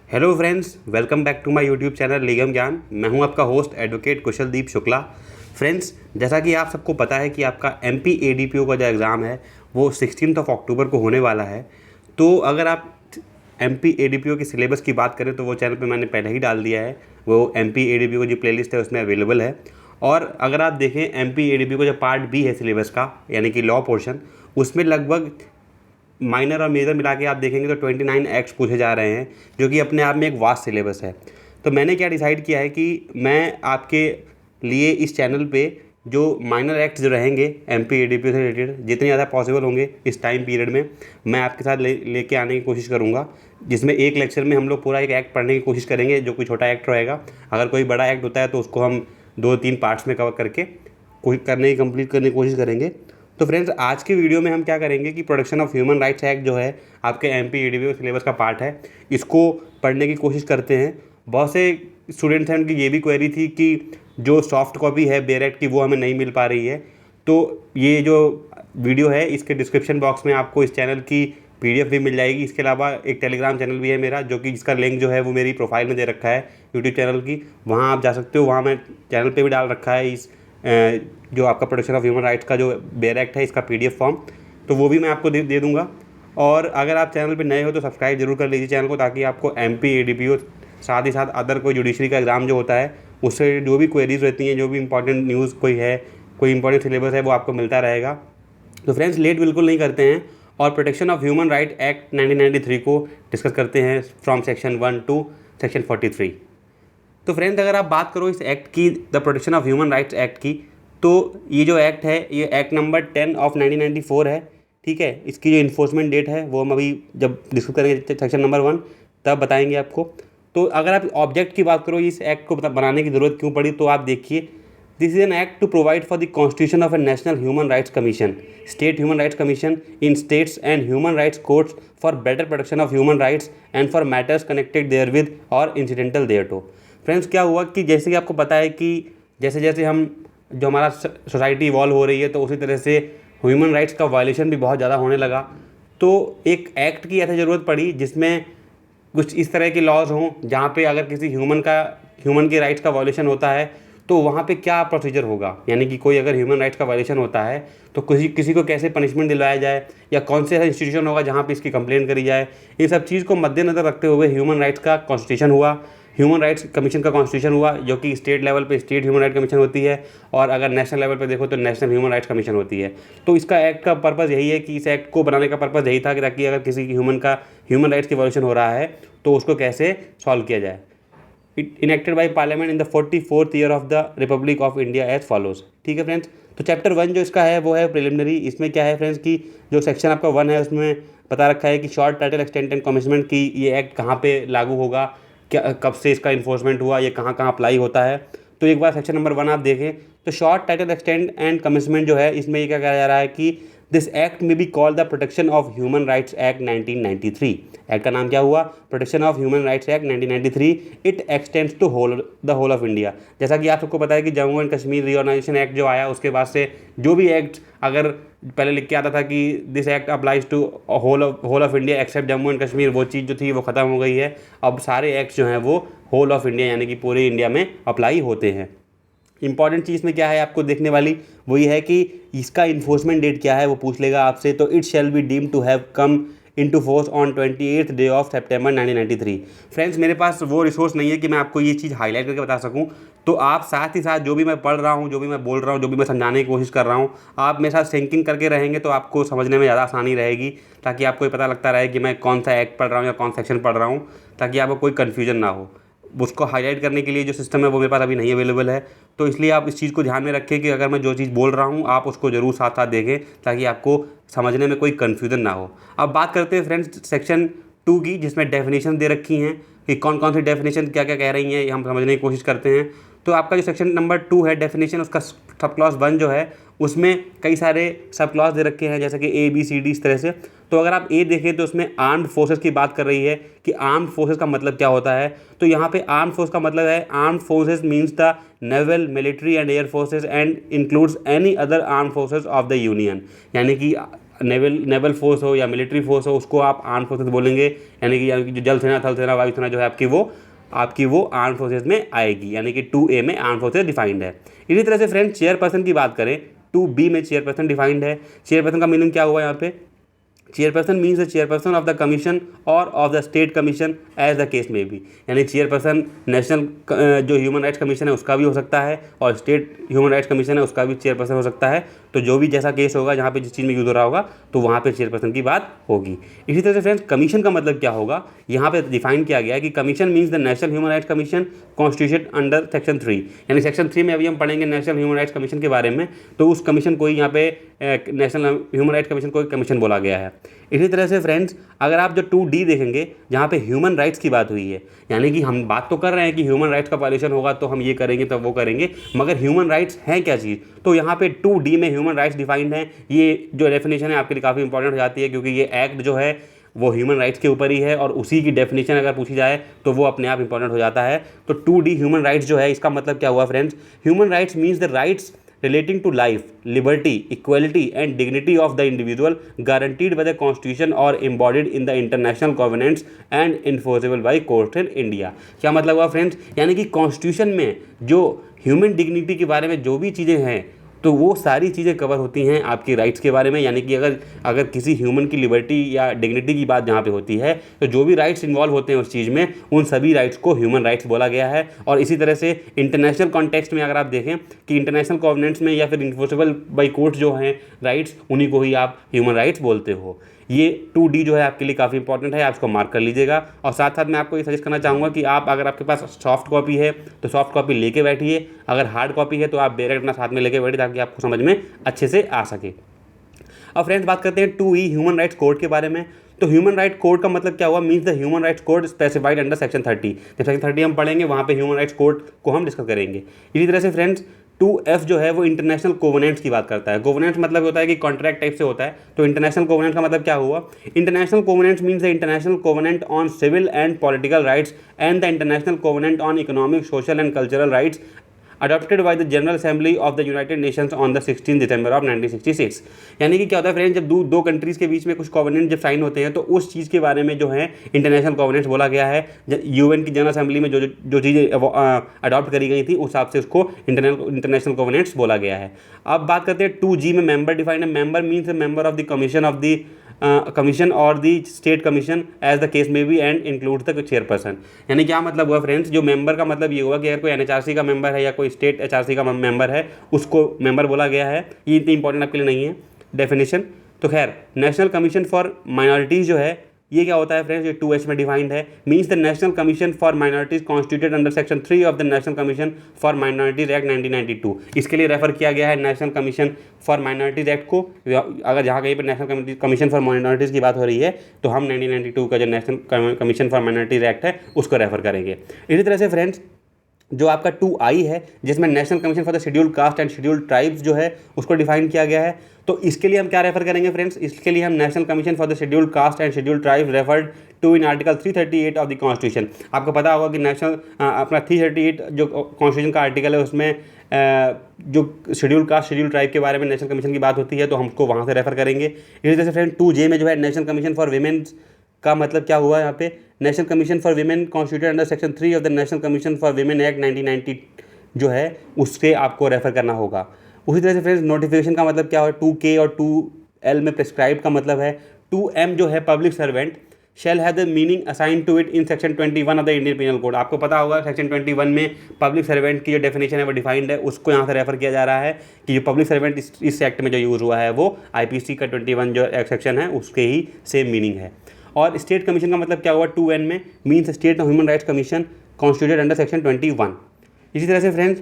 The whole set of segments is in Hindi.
Hello friends, welcome back to my YouTube channel Nigam Gyan. मैं हूं आपका host advocate Kushaldeep Shukla. Friends, जैसा कि आप सबको पता है कि आपका एमपी एडीपीओ का जो एग्ज़ाम है वो 16 अक्टूबर को होने वाला है। तो अगर आप एमपी एडीपीओ के सिलेबस की बात करें तो वो चैनल पे मैंने पहले ही डाल दिया है। वो एमपी एडीपीओ की जो प्लेलिस्ट है उसमें अवेलेबल है। और अगर आप देखें एमपी एडीपीओ का जो पार्ट बी है सिलेबस का, यानी कि लॉ पोर्शन, उसमें लगभग माइनर और मेजर मिला के आप देखेंगे तो 29 एक्ट्स पूछे जा रहे हैं, जो कि अपने आप में एक वास्ट सिलेबस है। तो मैंने क्या डिसाइड किया है कि मैं आपके लिए इस चैनल पे जो माइनर एक्ट्स जो रहेंगे एमपी एडीपीओ से रिलेटेड, जितने ज़्यादा पॉसिबल होंगे इस टाइम पीरियड में मैं आपके साथ लेके आने की कोशिश करूँगा। जिसमें एक लेक्चर में हम लोग पूरा एक एक्ट पढ़ने की कोशिश करेंगे, जो कोई छोटा एक्ट रहेगा। अगर कोई बड़ा एक्ट होता है तो उसको हम 2-3 पार्ट्स में कवर करके कंप्लीट करने की कोशिश करेंगे। तो फ्रेंड्स, आज की वीडियो में हम क्या करेंगे कि protection of human rights act जो है आपके एमपी एडीपीओ सिलेबस का पार्ट है, इसको पढ़ने की कोशिश करते हैं। बहुत से स्टूडेंट्स हैं, उनकी ये भी क्वेरी थी कि जो सॉफ्ट कॉपी है बेयर एक्ट की वो हमें नहीं मिल पा रही है। तो ये जो वीडियो है इसके डिस्क्रिप्शन बॉक्स में आपको इस चैनल की पीडीएफ भी मिल जाएगी। इसके अलावा एक टेलीग्राम चैनल भी है मेरा, जो कि जिसका लिंक जो है वो मेरी प्रोफाइल में दे रखा है यूट्यूब चैनल की, वहाँ आप जा सकते हो। वहाँ मैं चैनल पे भी डाल रखा है इस जो आपका प्रोटेक्शन ऑफ ह्यूमन राइट्स का जो बेयर एक्ट है इसका पीडीएफ फॉर्म, तो वो भी मैं आपको दे दूँगा। और अगर आप चैनल पे नए हो तो सब्सक्राइब जरूर कर लीजिए चैनल को, ताकि आपको एमपी एडीपीओ साथ ही साथ अदर कोई जुडिशरी का एग्ज़ाम जो होता है उससे जो भी क्वेरीज रहती हैं, जो भी इंपॉर्टेंट न्यूज़ कोई है, कोई इंपॉर्टेंट सिलेबस है, वो आपको मिलता रहेगा। तो फ्रेंड्स, लेट बिल्कुल नहीं करते हैं और protection of human right act 1993 को डिस्कस करते हैं फ्रॉम सेक्शन 1 टू सेक्शन 43। तो फ्रेंड्स, अगर आप बात करो इस एक्ट की, the protection of human rights act की, तो ये जो एक्ट है ये एक्ट नंबर 10 ऑफ 1994 है। ठीक है, इसकी जो इन्फोर्समेंट डेट है वो हम अभी जब डिस्कस करेंगे सेक्शन नंबर 1 तब बताएंगे आपको। तो अगर आप ऑब्जेक्ट की बात करो, इस एक्ट को बनाने की ज़रूरत क्यों पड़ी, तो आप देखिए, this is an act to provide for the constitution of a national human rights commission, state human rights commission in states and human rights courts for better protection of human rights and for matters connected therewith और इंसिडेंटल देयर टू। फ्रेंड्स, क्या हुआ कि जैसे कि आपको पता है कि जैसे जैसे हम जो हमारा सोसाइटी इवॉल्व हो रही है, तो उसी तरह से ह्यूमन राइट्स का वायलेशन भी बहुत ज़्यादा होने लगा। तो एक एक्ट की ऐसी ज़रूरत पड़ी जिसमें कुछ इस तरह के लॉज हों, जहाँ पे अगर किसी ह्यूमन के राइट्स का वायलेशन होता है तो वहाँ पे क्या प्रोसीजर होगा, यानी कि कोई अगर ह्यूमन राइट्स का वायलेशन होता है तो किसी को कैसे पनिशमेंट दिलवाया जाए, या कौन से ऐसा इंस्टीट्यूशन होगा जहाँ पे इसकी कंप्लेंट करी जाए। इन सब चीज़ को मद्देनज़र रखते हुए ह्यूमन राइट्स का कॉन्स्टिट्यूशन हुआ, ह्यूमन राइट्स कमीशन का कॉन्स्टिट्यूशन हुआ, जो कि स्टेट लेवल पे स्टेट ह्यूमन राइट्स कमीशन होती है, और अगर नेशनल लेवल पे देखो तो नेशनल ह्यूमन राइट्स कमीशन होती है। तो इसका एक्ट का पर्पज़ यही है कि इस एक्ट को बनाने का पर्पज़ यही था कि ताकि अगर किसी की ह्यूमन राइट्स की वायलेशन हो रहा है तो उसको कैसे सॉल्व किया जाए। Enacted by parliament in the 44th year of the republic of India as follows. ठीक है फ्रेंड्स, तो चैप्टर 1 जो इसका है वो है प्रिलिमिनरी। इसमें क्या है फ्रेंड्स कि जो सेक्शन आपका 1 है उसमें बता रखा है कि short title extent and commitment की ये एक्ट कहाँ पे लागू होगा, क्या कब से इसका इन्फोर्समेंट हुआ, ये कहाँ कहाँ अप्लाई होता है। तो एक बार सेक्शन नंबर 1 आप देखें तो short title extent and commitment जो है इसमें ये क्या कहा जा रहा है कि दिस एक्ट में be called the protection of human rights act 1993। Act का नाम क्या हुआ? Protection of human rights act 1993। It extends to the whole of India. जैसा कि आप सबको पता है कि Jammu and Kashmir reorganisation act जो आया उसके बाद से जो भी एक्ट अगर पहले लिख के आता था कि this act applies to whole of India except Jammu and Kashmir, वो चीज़ जो थी वो ख़त्म हो गई है। अब सारे एक्ट जो हैं वो होल ऑफ इंडिया यानी कि पूरे इंडिया में अप्लाई होते हैं। इंपॉर्टेंट चीज़ में क्या है आपको देखने वाली, वो ये है कि इसका इन्फोर्समेंट डेट क्या है, वो पूछ लेगा आपसे। तो it shall be deem to have come into force on 28th day of September 1993। Friends, मेरे पास वो रिसोर्स नहीं है कि मैं आपको ये चीज़ हाईलाइट करके बता सकूं, तो आप साथ ही साथ जो भी मैं पढ़ रहा हूं, जो भी मैं बोल रहा हूं, जो भी मैं समझाने की कोशिश कर रहा हूं, आप मेरे साथ सिंकिंग करके रहेंगे तो आपको समझने में ज़्यादा आसानी रहेगी, ताकि आपको ये पता लगता रहे कि मैं कौन सा एक्ट पढ़ रहा हूँ या कौन सेक्शन पढ़ रहा हूँ, ताकि आपको कोई कन्फ्यूजन ना हो। उसको हाईलाइट करने के लिए जो सिस्टम है वो मेरे पास अभी नहीं अवेलेबल है। तो इसलिए आप इस चीज़ को ध्यान में रखें कि अगर मैं जो चीज़ बोल रहा हूँ आप उसको ज़रूर साथ साथ देखें, ताकि आपको समझने में कोई कन्फ्यूज़न ना हो। अब बात करते हैं फ्रेंड्स सेक्शन 2 की, जिसमें डेफिनेशन दे रखी हैं कि कौन कौन सी डेफिनेशन क्या क्या कह रही हैं, हम समझने की कोशिश करते हैं। तो आपका जो सेक्शन नंबर 2 है डेफिनेशन, उसका सब क्लॉज 1 जो है उसमें कई सारे सब क्लॉज दे रखे हैं, जैसे कि ABCD इस तरह से। तो अगर आप ए देखें तो उसमें आर्म्ड फोर्सेस की बात कर रही है कि आर्म्ड फोर्सेस का मतलब क्या होता है। तो यहाँ पे आर्म्ड फोर्स का मतलब है armed forces means the naval, military and air forces and includes any other armed forces of the union. यानी कि नेवल फोर्स हो या मिलिट्री फोर्स हो, उसको आप आर्म फोर्सेस बोलेंगे। यानी कि जो जल सेना, थल सेना, वायु सेना जो है आपकी वो आर्म फोर्सेस में आएगी, यानी कि 2A में आर्म फोर्सेस डिफाइंड है। इसी तरह से फ्रेंड्स चेयरपर्सन की बात करें, 2B में चेयरपर्सन डिफाइंड है। चेयरपर्सन का मीनिंग क्या हुआ यहाँ पे? Chairperson means the chairperson of the commission or of the state commission as the case may be. यानी चेयरपर्सन नेशनल जो ह्यूमन राइट्स कमीशन है उसका भी हो सकता है, और स्टेट ह्यूमन राइट्स कमीशन है उसका भी चेयरपर्सन हो सकता है। तो जो भी जैसा केस होगा, जहाँ पे जिस चीज़ में यूज़ हो रहा होगा, तो वहाँ पे चेयरपर्सन की बात होगी। इसी तरह से फ्रेंड्स कमीशन का मतलब क्या होगा, यहाँ पे डिफाइन किया गया है कि commission means the national human rights commission constitution under section 3। यानी सेक्शन 3 में अभी हम पढ़ेंगे नेशनल ह्यूमन राइट्स कमीशन के बारे में, तो उस कमीशन को ही यहाँ पे नेशनल ह्यूमन राइट्स कमीशन को कमीशन बोला गया है। इसी तरह से फ्रेंड्स अगर आप जो 2D देखेंगे, जहाँ पे ह्यूमन राइट्स की बात हुई है, यानी कि हम बात तो कर रहे हैं कि ह्यूमन राइट्स का वायलेशन होगा तो हम ये करेंगे तब वो करेंगे, मगर ह्यूमन राइट्स हैं क्या चीज़, तो यहाँ पे 2D में ह्यूमन राइट्स डिफाइंड है। ये जो डेफिनेशन है आपके लिए काफ़ी इंपॉर्टेंट हो जाती है, क्योंकि ये एक्ट जो है वो ह्यूमन राइट्स के ऊपर ही है, और उसी की डेफिनेशन अगर पूछी जाए तो वो अपने आप इंपॉर्टेंट हो जाता है। तो 2D ह्यूमन राइट्स जो है, इसका मतलब क्या हुआ friends? Human rights means the rights relating to life, liberty, equality and dignity of the individual guaranteed by the constitution or embodied in the international covenants and enforceable by courts in India। क्या मतलब हुआ फ्रेंड्स? यानी कि कॉन्स्टिट्यूशन में जो ह्यूमन डिग्निटी के बारे में जो भी चीज़ें हैं, तो वो सारी चीज़ें कवर होती हैं आपकी राइट्स के बारे में। यानी कि अगर किसी ह्यूमन की लिबर्टी या डिग्निटी की बात जहाँ पे होती है, तो जो भी राइट्स इन्वॉल्व होते हैं उस चीज़ में, उन सभी राइट्स को ह्यूमन राइट्स बोला गया है। और इसी तरह से इंटरनेशनल कॉन्टेक्स्ट में अगर आप देखें कि इंटरनेशनल कॉवेनेंट्स में या फिर इन्फोर्सेबल बाई कोर्ट्स जो हैं राइट्स, उन्हीं को ही आप ह्यूमन राइट्स बोलते हो। ये 2D जो है आपके लिए काफ़ी इंपॉर्टेंट है, आप इसको मार्क कर लीजिएगा। और साथ साथ मैं आपको ये सजेस्ट करना चाहूँगा कि अगर आपके पास सॉफ्ट कॉपी है तो सॉफ्ट कॉपी लेके बैठिए, अगर हार्ड कॉपी है तो आप डायरेक्ट अपना साथ में लेके बैठिए, ताकि आपको समझ में अच्छे से आ सके। अब फ्रेंड्स बात करते हैं 2E ह्यूमन राइट्स कोड के बारे में। तो ह्यूमन राइट्स कोड का मतलब क्या हुआ? Means the human rights code specified under section 30। जब सेक्शन 30 हम पढ़ेंगे, वहाँ पे ह्यूमन राइट्स कोड को हम डिस्कस करेंगे। इसी तरह से फ्रेंड्स 2F जो है वो इंटरनेशनल कोवेनेंट्स की बात करता है। कोवेनेंट्स मतलब होता है कि कॉन्ट्रैक्ट टाइप से होता है। तो इंटरनेशनल कोवेनेंट का मतलब क्या हुआ? International covenants means the international covenant on civil and political rights and the international covenant on economic, social and cultural rights adopted by the General Assembly of the United Nations on the 16 December of 1966। यानी कि क्या होता है फ्रेंड्स, जब दो कंट्रीज़ के बीच में कुछ कॉवेनेंट जब साइन होते हैं, तो उस चीज़ के बारे में जो है इंटरनेशनल कॉवेनेंट्स बोला गया है। UN की जनरल असेंबली में जो चीज़ें अडॉप्ट करी गई थी, उस हिसाब से उसको इंटरनेशनल कॉवेनेंट्स बोला गया है। अब बात करते हैं 2G में मेंबर डिफाइंड है। Member means a member of the commission of the commission or the state commission as the case may be and includes the chairperson. यानी क्या मतलब हुआ फ्रेंड्स? जो मेंबर का मतलब ये हुआ कि अगर कोई NHRC का मेंबर है या कोई स्टेट HRC का मेंबर है, उसको मेंबर बोला गया है। ये इतनी इंपॉर्टेंट आपके लिए नहीं है डेफिनेशन। तो खैर, नेशनल कमीशन फॉर माइनॉरिटीज़ जो है, ये क्या होता है फ्रेंड्स? ये 2H में डिफाइंड है। Means the national commission for minorities constituted under section 3 of the national commission for minorities act 1992। इसके लिए रेफर किया गया है national commission for minorities act को। अगर जहाँ कहीं पर नेशनल कमीशन फॉर माइनॉरिटीज़ की बात हो रही है, तो हम 1992 का जो national commission for minorities act है उसको रेफर करेंगे। इसी तरह से फ्रेंड्स जो आपका 2I है, जिसमें national commission for the scheduled caste and scheduled tribes जो है उसको डिफाइन किया गया है। तो इसके लिए हम क्या रेफर करेंगे फ्रेंड्स? इसके लिए हम national commission for the scheduled caste and scheduled tribes referred to in article 338 of the constitution. आपको पता होगा कि नेशनल अपना 338 जो कॉन्स्टिट्यूशन का आर्टिकल है, उसमें जो शेड्यूल कास्ट शेड्यूल ट्राइब के बारे में नेशनल कमीशन की बात होती है, तो हम उसको वहाँ से रेफर करेंगे। इसी तरह से फ्रेंड 2J में जो है नेशनल कमीशन फॉर वीमेंस का मतलब क्या हुआ यहाँ पे? National commission for women constituted under section 3 of the national commission for women act 1990 जो है, उससे आपको रेफर करना होगा। उसी तरह से फ्रेंड्स नोटिफिकेशन का मतलब क्या है? 2K और 2L में प्रिस्क्राइब का मतलब है। 2M जो है public servant shall have the meaning assign to it in section 21 of the Indian penal code. आपको पता होगा सेक्शन 21 में पब्लिक सर्वेंट की जो डेफिनेशन है वो डिफाइंड है, उसको यहाँ से रेफर किया जा रहा है कि जो पब्लिक सर्वेंट इस एक्ट में जो यूज़ हुआ है वो IPC का 21 जो सेक्शन है उसके ही सेम मीनिंग है। और स्टेट कमीशन का मतलब क्या हुआ? 2N में means state human rights commission constituted under section 21। इसी तरह से फ्रेंड्स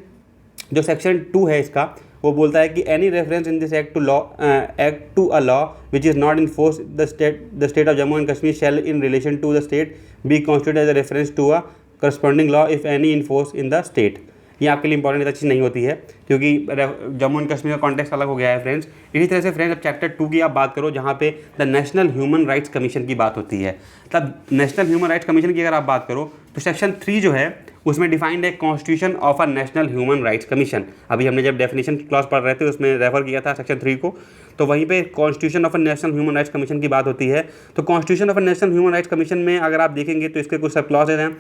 जो सेक्शन 2 है इसका, वो बोलता है कि any reference in this act to a law which is not in force the state of Jammu and Kashmir shall in relation to the state be constituted as a reference to a corresponding law if any in force in the state. ये आपके लिए इंपॉर्टेंट चीज़ नहीं होती है, क्योंकि जम्मू एंड कश्मीर का कॉन्टेक्स्ट अलग हो गया है फ्रेंड्स। इसी तरह से फ्रेंड्स अब चैप्टर 2 की आप बात करो, जहाँ पे the national human rights commission की बात होती है। तब नेशनल ह्यूमन राइट्स कमीशन की अगर आप बात करो, तो सेक्शन 3 जो है उसमें डिफाइंड है constitution of a national human rights commission. अभी हमने जब डेफिनेशन क्लॉज पढ़ रहे थे उसमें रेफर किया था सेक्शन 3 को, तो वहीं पे constitution of a national human rights commission की बात होती है। तो constitution of a national human rights commission में अगर आप देखेंगे तो इसके कुछ सब क्लॉजेज हैं।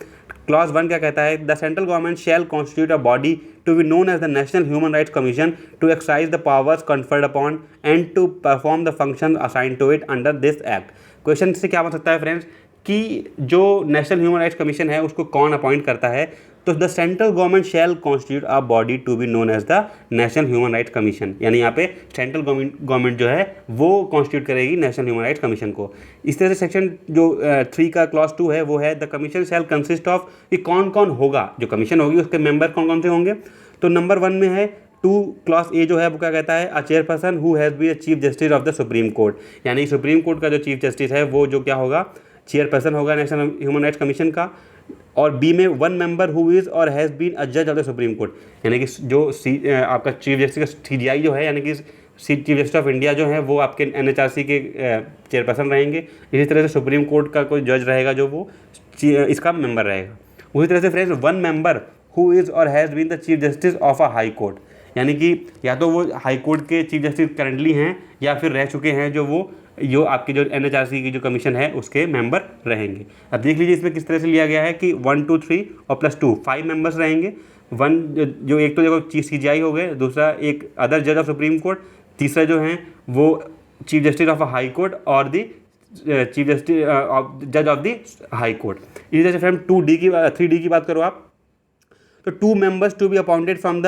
क्लॉज 1 क्या कहता है, the central government shall constitute a body to be known as the national human rights commission to exercise the powers conferred upon and to perform the function assign to it under this act. Question से क्या बन सकता है फ्रेंड्स कि जो नेशनल ह्यूमन राइट्स कमीशन है उसको कौन अपॉइंट करता है, तो the central government shall constitute a body to be known as the national human rights commission, यानी यहाँ पे सेंट्रल गवर्नमेंट जो है वो कॉन्स्टिट्यूट करेगी नेशनल ह्यूमन राइट्स कमीशन को। इस तरह से सेक्शन जो 3 का क्लॉज 2 है वो है the commission shell consist of, कि कौन कौन होगा, जो कमीशन होगी उसके मेंबर कौन कौन से होंगे। तो नंबर 1 में है 2 क्लॉज ए जो है वो क्या कहता है, a chairperson who has been chief justice of the supreme court, यानी सुप्रीम कोर्ट का जो चीफ जस्टिस है वो जो क्या होगा, चेयरपर्सन होगा नेशनल ह्यूमन राइट्स कमीशन का। और बी में 1 member who is or has been a जज ऑफ द सुप्रीम कोर्ट, यानी कि जो आपका चीफ जस्टिस का CJI जो है, यानी कि चीफ जस्टिस ऑफ इंडिया जो है वो आपके NHRC के चेयरपर्सन रहेंगे। इसी तरह से सुप्रीम कोर्ट का कोई जज रहेगा जो वो इसका मेंबर रहेगा। उसी तरह से friends 1 member who is or has been the chief justice of a high court, यानी कि या तो वो हाई कोर्ट के चीफ जस्टिस करंटली हैं या फिर रह चुके हैं, जो आपकी जो NHRC की जो कमीशन है उसके मेंबर रहेंगे। अब देख लीजिए इसमें किस तरह से लिया गया है कि 1 2 3 और +2 5 मेंबर्स रहेंगे। 1 जो एक तो देखो CJI हो गए, दूसरा एक अदर जज ऑफ सुप्रीम कोर्ट, तीसरा जो है वो chief justice of high court और दी चीफ जस्टिस जज ऑफ द हाई कोर्ट। इसी तरह से फ्रेंड 3D की बात करो आप, तो 2 members to be appointed from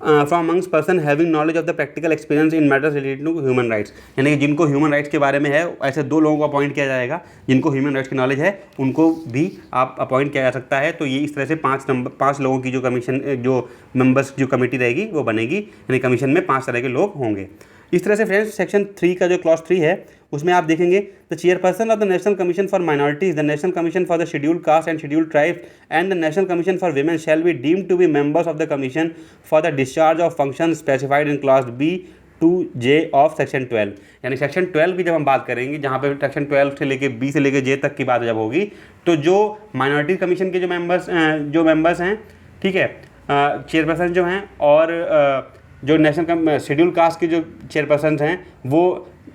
amongst person having knowledge of the practical experience in matters related to human rights, यानी कि जिनको ह्यूमन राइट्स के बारे में है ऐसे 2 लोगों को अपॉइंट किया जाएगा, जिनको ह्यूमन राइट्स की नॉलेज है उनको भी आप अपॉइंट किया जा सकता है। तो ये इस तरह से 5 लोगों की जो कमीशन जो मेंबर्स जो कमेटी रहेगी वो बनेगी, यानी कमीशन में 5 तरह के लोग होंगे। इस तरह से फ्रेंड्स सेक्शन 3 का जो क्लॉज 3 है उसमें आप देखेंगे the chairperson of the national commission for minorities, the national commission for the scheduled caste and scheduled tribes and the national commission for women shall be deemed to be members of the commission for the discharge of function specified in clause B to J of section 12, यानी सेक्शन 12 की जब हम बात करेंगे, जहाँ पे सेक्शन 12 से लेके B से लेके J तक की बात जब होगी, तो जो माइनॉरिटी कमीशन के जो मेंबर्स हैं, ठीक है, चेयरपर्सन जो हैं और जो नेशनल शेड्यूल कास्ट के जो चेयरपर्सन हैं वो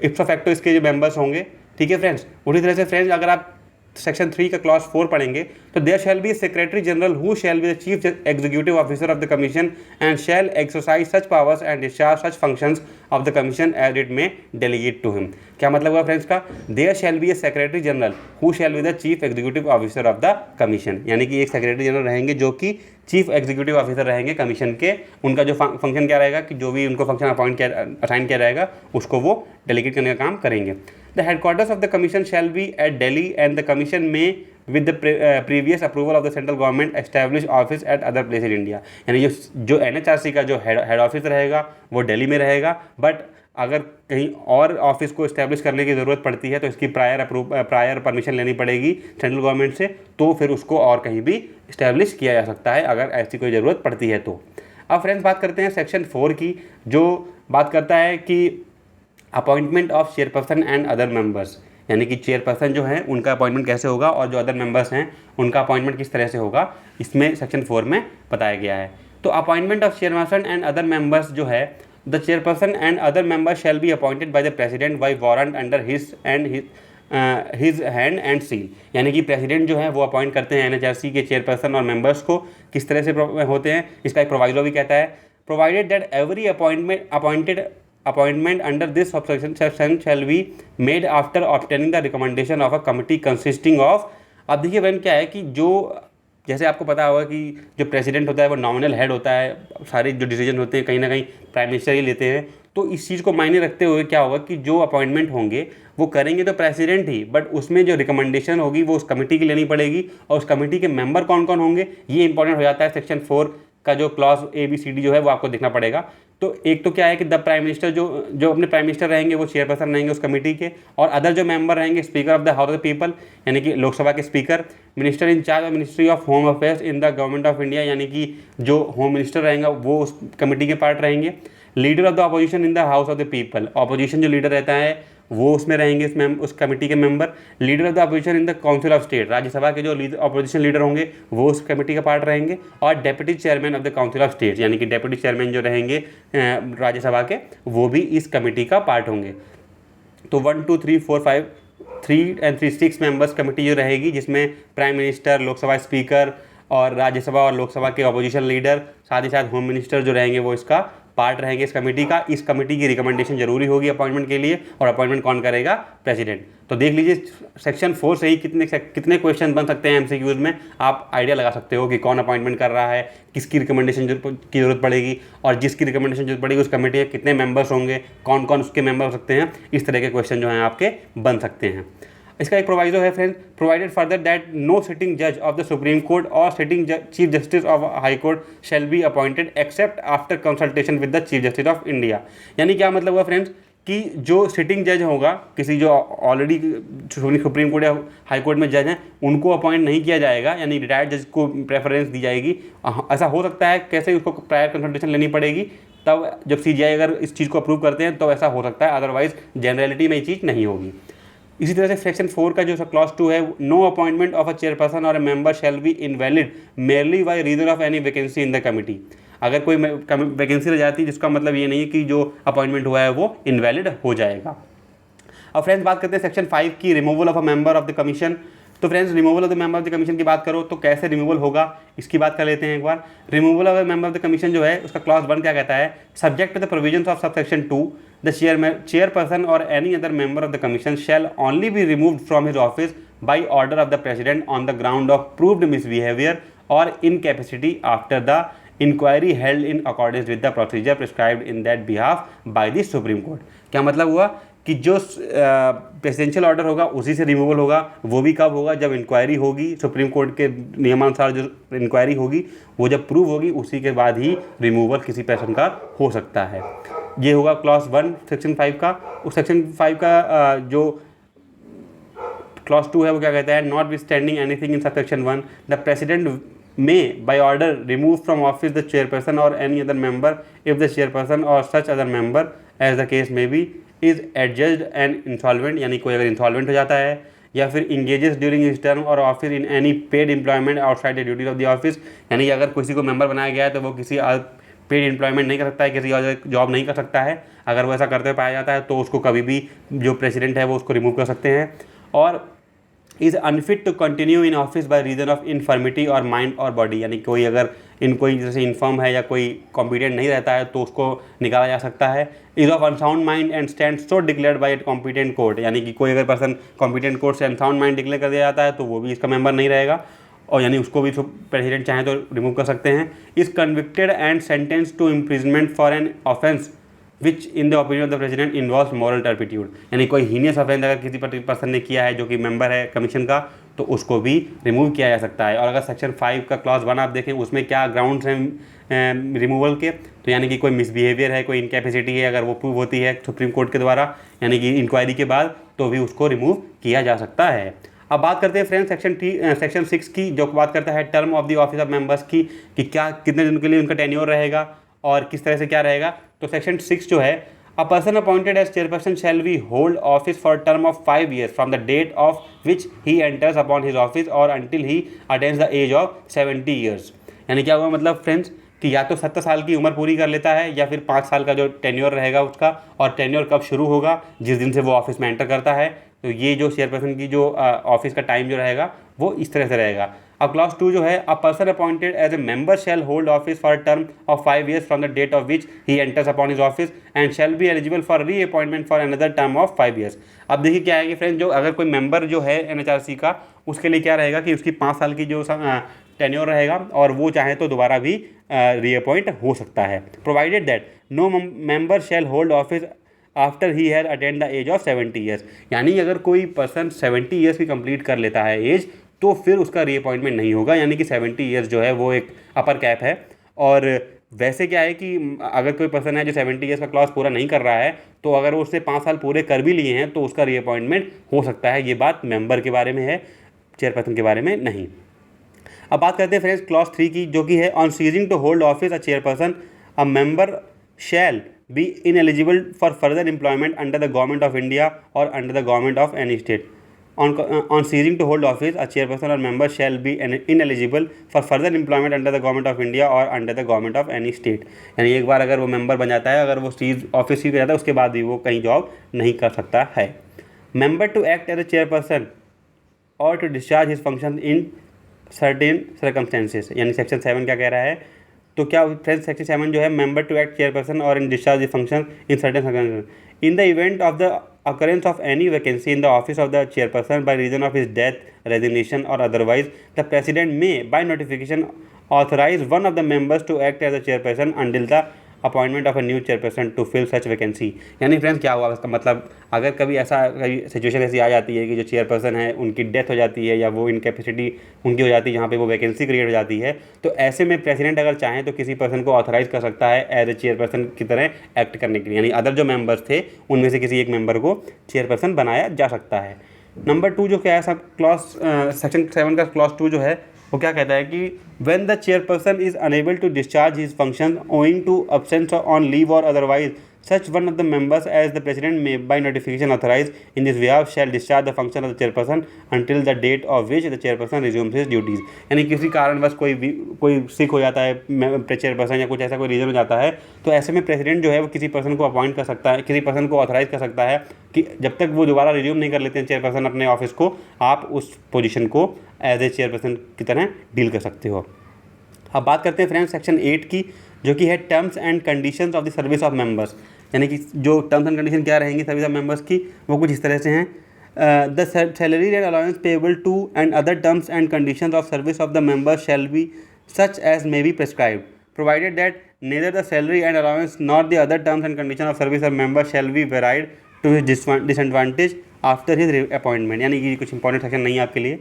इप्सो फैक्टो इसके जो मेंबर्स होंगे, ठीक है फ्रेंड्स। उसी तरह से फ्रेंड्स अगर आप सेक्शन 3 का क्लॉज 4 पढ़ेंगे तो there shall be secretary general who shall be the chief executive officer of the commission and shall exercise such powers and discharge such functions of the commission as it may delegate to him. क्या मतलब हुआ फ्रेंड्स का, there shall be a secretary general who shall be the chief executive officer of the commission, यानी कि एक सेक्रेटरी जनरल रहेंगे जो कि चीफ एग्जीक्यूटिव ऑफिसर रहेंगे कमीशन के। उनका जो फंक्शन क्या रहेगा कि जो भी उनको फंक्शन असाइन किया जाएगा उसको वो डेलीगेट करने का काम करेंगे। The headquarters of the commission shall be at Delhi and the commission may with the previous approval of the central government establish office at other place in India, यानी जो NHRC का जो हेड ऑफिस रहेगा वो दिल्ली में रहेगा, बट अगर कहीं और ऑफिस को इस्टेब्लिश करने की ज़रूरत पड़ती है तो इसकी प्रायर परमिशन लेनी पड़ेगी सेंट्रल गवर्नमेंट से, तो फिर उसको और कहीं भी इस्टेब्लिश किया जा सकता है अगर ऐसी कोई ज़रूरत पड़ती है तो। अब फ्रेंड्स बात करते हैं सेक्शन 4 की, जो बात करता है कि appointment of chairperson and other members, यानी कि चेयरपर्सन जो है उनका अपॉइंटमेंट कैसे होगा और जो अदर मेंबर्स हैं उनका अपॉइंटमेंट किस तरह से होगा, इसमें सेक्शन 4 में बताया गया है। तो appointment of chairperson and other members जो है, the chairperson and other members shall be appointed by the president bye warrant under his hand and seal, यानी कि प्रेसिडेंट जो है वो अपॉइंट करते हैं NHRC के चेयरपर्सन और मेंबर्स को। किस तरह से होते हैं, इसका एक प्रोवाइजो भी कहता है, provided that every appointment under this subsection shall be made after obtaining the recommendation of a committee consisting of। अब देखिए फ्रेंड क्या है कि जो जैसे आपको पता होगा कि जो प्रेसिडेंट होता है वो नॉमिनल हेड होता है, सारे जो डिसीजन होते हैं कहीं ना कहीं प्राइम मिनिस्टर ही लेते हैं। तो इस चीज़ को मायने रखते हुए क्या होगा कि जो अपॉइंटमेंट होंगे वो करेंगे तो प्रेसिडेंट ही, बट उसमें जो रिकमेंडेशन होगी वो उस कमेटी की लेनी पड़ेगी, और उस कमेटी के मेंबर कौन कौन होंगे ये इंपॉर्टेंट हो जाता है। सेक्शन 4 का जो क्लॉज ABCD जो है वो आपको देखना पड़ेगा। तो एक तो क्या है कि द प्राइम मिनिस्टर जो अपने प्राइम मिनिस्टर रहेंगे वो चेयरपर्सन रहेंगे उस कमेटी के, और अदर जो मेंबर रहेंगे speaker of the house of the people, यानी कि लोकसभा के speaker, minister in charge of ministry of home affairs in the government of India, यानी कि जो होम मिनिस्टर रहेगा वो उस कमेटी के पार्ट रहेंगे, leader of the opposition in the house of the people, opposition जो लीडर रहता है वो उसमें रहेंगे, उस कमेटी के member. Leader of the opposition in the council of state, Rajya Sabha के जो अपोजिशन लीडर होंगे वो उस कमेटी का पार्ट रहेंगे। और deputy chairman of the council of state, यानी कि डेप्यूटी चेयरमैन जो रहेंगे राज्यसभा के, वो भी इस कमेटी का पार्ट होंगे। तो 1 2 3 4 5 3 and 3 6 मेंबर्स कमेटी जो रहेगी, जिसमें प्राइम मिनिस्टर, लोकसभा स्पीकर और राज्यसभा और लोकसभा के अपोजिशन लीडर, साथ ही साथ होम मिनिस्टर जो रहेंगे वो इसका पार्ट रहेंगे इस कमेटी का। इस कमेटी की रिकमेंडेशन जरूरी होगी अपॉइंटमेंट के लिए, और अपॉइंटमेंट कौन करेगा? प्रेसिडेंट। तो देख लीजिए सेक्शन 4 से ही कितने क्वेश्चन बन सकते हैं एमसीक्यूज में, आप आइडिया लगा सकते हो कि कौन अपॉइंटमेंट कर रहा है, किसकी रिकमेंडेशन की जरूरत पड़ेगी, और जिसकी रिकमेंडेशन जरूरत पड़ेगी उस कमेटी के कितने मेंबर्स होंगे, कौन कौन उसके मेंबर हो सकते हैं। इस तरह के क्वेश्चन जो हैं आपके बन सकते हैं। इसका एक प्रोवाइजो है friends, provided further that no sitting जज of the supreme court or sitting chief justice of high court shall be appointed except after consultation with the chief justice of India. यानी क्या मतलब हुआ फ्रेंड्स कि जो सिटिंग जज होगा, किसी जो ऑलरेडी सुप्रीम कोर्ट या हाई कोर्ट में जज हैं, उनको अपॉइंट नहीं किया जाएगा, यानी रिटायर्ड जज को प्रेफरेंस दी जाएगी। ऐसा हो सकता है, कैसे? उसको प्रायर कंसल्टेशन लेनी पड़ेगी, तब जब सीजीआई अगर इस चीज़ को अप्रूव करते हैं तो ऐसा हो सकता है, अदरवाइज जनरलिटी में ये चीज़ नहीं होगी। इसी तरह से सेक्शन 4 का जो क्लॉज 2 है, no appointment of a chairperson or a member shall be invalid merely by reason of any vacancy in the committee. अगर कोई वैकेंसी रह जाती है, जिसका मतलब ये नहीं है कि जो अपॉइंटमेंट हुआ है वो इनवैलिड हो जाएगा। अब फ्रेंड्स बात करते हैं सेक्शन 5 की, removal of a member of the commission. तो friends removal of the member of the commission की बात करो तो कैसे रिमूवल होगा, इसकी बात कर लेते हैं एक बार। Removal of the member of the commission जो है, उसका क्लॉज 1 क्या कहता है? Subject to the provisions of subsection 2, the chairperson or any other member of the commission shall only be removed from his office by order of the president on the ground of proved misbehavior or incapacity after the inquiry held in accordance with the procedure prescribed in that behalf by the Supreme Court। क्या मतलब हुआ कि जो प्रेसिडेंशियल ऑर्डर होगा उसी से रिमूवल होगा। वो भी कब होगा? जब इंक्वायरी होगी, सुप्रीम कोर्ट के नियमानुसार जो इंक्वायरी होगी वो जब प्रूव होगी, उसी के बाद ही रिमूवल किसी पर्सन का हो सकता है। ये होगा क्लॉज 1 सेक्शन 5 का। उस सेक्शन 5 का जो क्लॉज 2 है वो क्या कहता है? Not be standing anything in subsection 1, the president may by order remove from office the chairperson or any other member if the chairperson or such other member as the case may be is adjudged and insolvent, यानी कोई अगर इंसॉल्वेंट हो जाता है या फिर engages during his term or office in any paid employment outside the duties of the office, यानी अगर किसी को मेंबर बनाया गया है तो वो किसी पेड एम्प्लॉयमेंट नहीं कर सकता है, किसी और जॉब नहीं कर सकता है। अगर वो ऐसा करते हुए पाया जाता है तो उसको कभी भी जो प्रेसिडेंट है वो उसको रिमूव कर सकते हैं। और is unfit to continue in office by reason of infirmity or mind or body, यानी कोई अगर कोई जैसे इन्फर्म है या कोई कॉम्पिटेंट नहीं रहता है तो उसको निकाला जा सकता है। Is of unsound mind and stand so declared by competent court, यानी कि कोई अगर पर्सन कॉम्पिटेंट कोर्ट से अनसाउंड माइंड डिक्लेयर कर दिया जाता है तो वो भी इसका मेंबर नहीं रहेगा, और यानी उसको भी प्रेसिडेंट चाहे तो रिमूव कर सकते हैं। Is convicted and sentence to imprisonment for an offence which in the opinion of the president involves moral turpitude, यानी कोई हीनियस ऑफेंस अगर किसी पर्सन ने किया है जो कि मेंबर है कमीशन का, तो उसको भी रिमूव किया जा सकता है। और अगर सेक्शन 5 का क्लॉज 1 आप देखें, उसमें क्या ग्राउंड्स हैं रिमूवल के, तो यानी कि कोई मिसबिहेवियर है, कोई इनकैपेसिटी है, अगर वो प्रूव होती है सुप्रीम कोर्ट के द्वारा यानी कि इंक्वायरी के बाद, तो भी उसको रिमूव किया जा सकता है। अब बात करते हैं फ्रेंड्स सेक्शन 6 की, जो बात करता है term of the office of members की, कि क्या कितने दिन के लिए उनका टेन्योर रहेगा और किस तरह से क्या रहेगा। तो सेक्शन 6 जो है, a person appointed as chairperson shall be hold office for term of 5 years from the date of which he enters upon his office or until he attains the age of 70 years। यानी क्या हुआ मतलब फ्रेंड्स कि या तो 70 साल की उम्र पूरी कर लेता है या फिर 5 साल का जो टेन्योर रहेगा उसका, और टेन्योर कब शुरू होगा? जिस दिन से वो ऑफिस में एंटर करता है। तो ये जो चेयरपर्सन की जो ऑफिस का टाइम जो रहेगा वो इस तरह से रहेगा। अब क्लॉज 2 जो है, a person appointed as a member shall hold office for term of 5 years from the date of which he enters upon his office and shall be eligible for reappointment for another term of 5 years। अब देखिए क्या है कि फ्रेंड्स, जो अगर कोई मेंबर जो है एनएचआरसी का, उसके लिए क्या रहेगा कि उसकी 5 साल की जो टेन्योर रहेगा और वो चाहे तो दोबारा भी रीअपॉइंट हो सकता है, provided that no member shall hold office after he has attend the age of 70 years। यानी अगर कोई पर्सन 70 years की कंप्लीट कर लेता है एज, तो फिर उसका रीअपॉइंटमेंट नहीं होगा, यानी कि 70 years जो है वो एक अपर कैप है। और वैसे क्या है कि अगर कोई पर्सन है जो 70 years का क्लॉज पूरा नहीं कर रहा है, तो अगर वो उससे 5 साल पूरे कर भी लिए हैं तो उसका रीअपॉइंटमेंट हो सकता है। ये बात मेंबर के बारे में है, चेयरपर्सन के बारे में नहीं। अब बात करते हैं फ्रेंड्स क्लॉज 3 की, जो कि है on ceasing to hold office a chairperson a member shall be ineligible for further employment under the government of India or under the government of any state. On ceasing to hold office, a chairperson or member shall be ineligible for further employment under the government of India or under the government of any state. यानी एक बार अगर वो मेंबर बन जाता है, अगर वो ऑफिस सीज कर जाता है, उसके बाद भी वो कहीं जॉब नहीं कर सकता है. Member to act as a chairperson or to discharge his function in certain circumstances. यानी सेक्शन 7 क्या कह रहा है, तो क्या फ्रेंड्स सेक्शन 7 जो है, मेंबर टू एक्ट चेयरपर्सन और इन discharge the function in certain circumstances in the event of the occurrence of any vacancy in the office of the chairperson by reason of his death, resignation or otherwise, the president may by notification authorize one of the members to act as a chairperson until the appointment of a new chairperson to fill such vacancy. यानी फ्रेंड्स क्या हुआ इसका मतलब, अगर कभी ऐसा सिचुएशन ऐसी आ जाती है कि जो चेयरपर्सन है उनकी डेथ हो जाती है या वो इनकैपेसिटी उनकी हो जाती है जहाँ पे वो वैकेंसी क्रिएट हो जाती है, तो ऐसे में प्रेसिडेंट अगर चाहें तो किसी पर्सन को ऑथराइज कर सकता है एज ए चेयरपर्सन की तरह एक्ट करने के लिए. यानी अदर जो मेंबर्स थे उनमें से किसी एक मेंबर को चेयरपर्सन बनाया जा सकता है. नंबर 2 जो क्या है, सब क्लॉज सेक्शन 7 का क्लॉज 2 जो है वो क्या कहता है कि when the chairperson is unable to discharge his functions owing to absence on leave or otherwise, such one of the members as the president may by notification authorize in this behalf shall discharge the function of the chairperson until the date of which the chairperson resumes his duties. यानी किसी कारणवश कोई सिक हो जाता है चेयरपर्सन या कुछ ऐसा कोई रीज़न हो जाता है, तो ऐसे में प्रेसिडेंट जो है वो किसी पर्सन को अपॉइंट कर सकता है, किसी पर्सन को ऑथराइज कर सकता है कि जब तक वो दोबारा रिज्यूम नहीं कर लेते हैं चेयरपर्सन अपने ऑफिस को, आप उस पोजीशन को एज ए चेयरपर्सन की तरह डील कर सकते हो. अब बात करते हैं फ्रेंड्स सेक्शन 8 की, जो कि है terms and conditions of the service of members. यानी कि जो टर्म्स एंड कंडीशन क्या रहेंगी सर्विस ऑफ मेंबर्स की, वो कुछ इस तरह से हैं. The salary and allowance payable to and other terms and conditions of service of the members shall be such as may be prescribed provided that neither the salary and allowance nor the other terms and conditions of service of member shall be varied to his disadvantage after his appointment. यानी कि कुछ इंपॉर्टेंट सेक्शन नहीं है आपके लिए.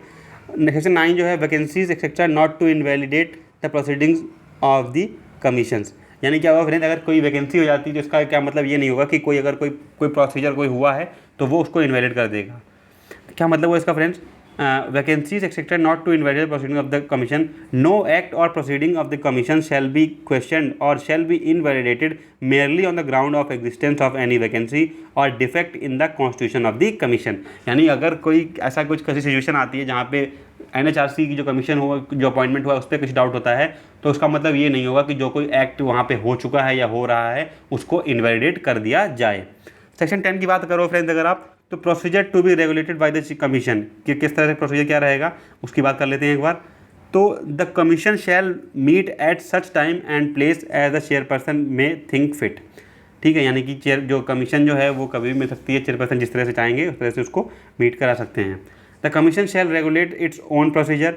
सेक्शन 9 जो है vacancies etcetera not to invalidate the proceedings of the commissions. यानी क्या होगा फ्रेंड, अगर कोई वैकेंसी हो जाती है तो इसका क्या मतलब ये नहीं होगा कि अगर कोई प्रोसीजर कोई हुआ है तो वो उसको इनवैलिड कर देगा. क्या मतलब हुआ इसका friends, vacancies excepted not to invalid proceeding of the commission, no act or proceeding of the commission shall be questioned or shall be invalidated merely on the ground of existence of any vacancy or defect in the constitution of the commission. यानी अगर कोई ऐसा कुछ किसी सिचुएशन आती है जहाँ पे NHRC की जो कमीशन हुआ, जो अपॉइंटमेंट हुआ, उस पर कुछ डाउट होता है, तो उसका मतलब ये नहीं होगा कि जो कोई एक्ट वहाँ पे हो चुका है या हो रहा है उसको इनवैलिडेट कर दिया जाए. सेक्शन 10 की बात करो फ्रेंड्स अगर आप, तो procedure to be regulated by the commission, कि किस तरह से प्रोसीजर क्या रहेगा उसकी बात कर लेते हैं एक बार. तो the commission shall meet at such time and place as the chairperson may think fit. ठीक है, यानी कि जो कमीशन जो है वो कभी भी मिल सकती है, चेयरपर्सन जिस तरह से चाहेंगे उस तरह से उसको मीट करा सकते हैं. The commission shall regulate its own procedure,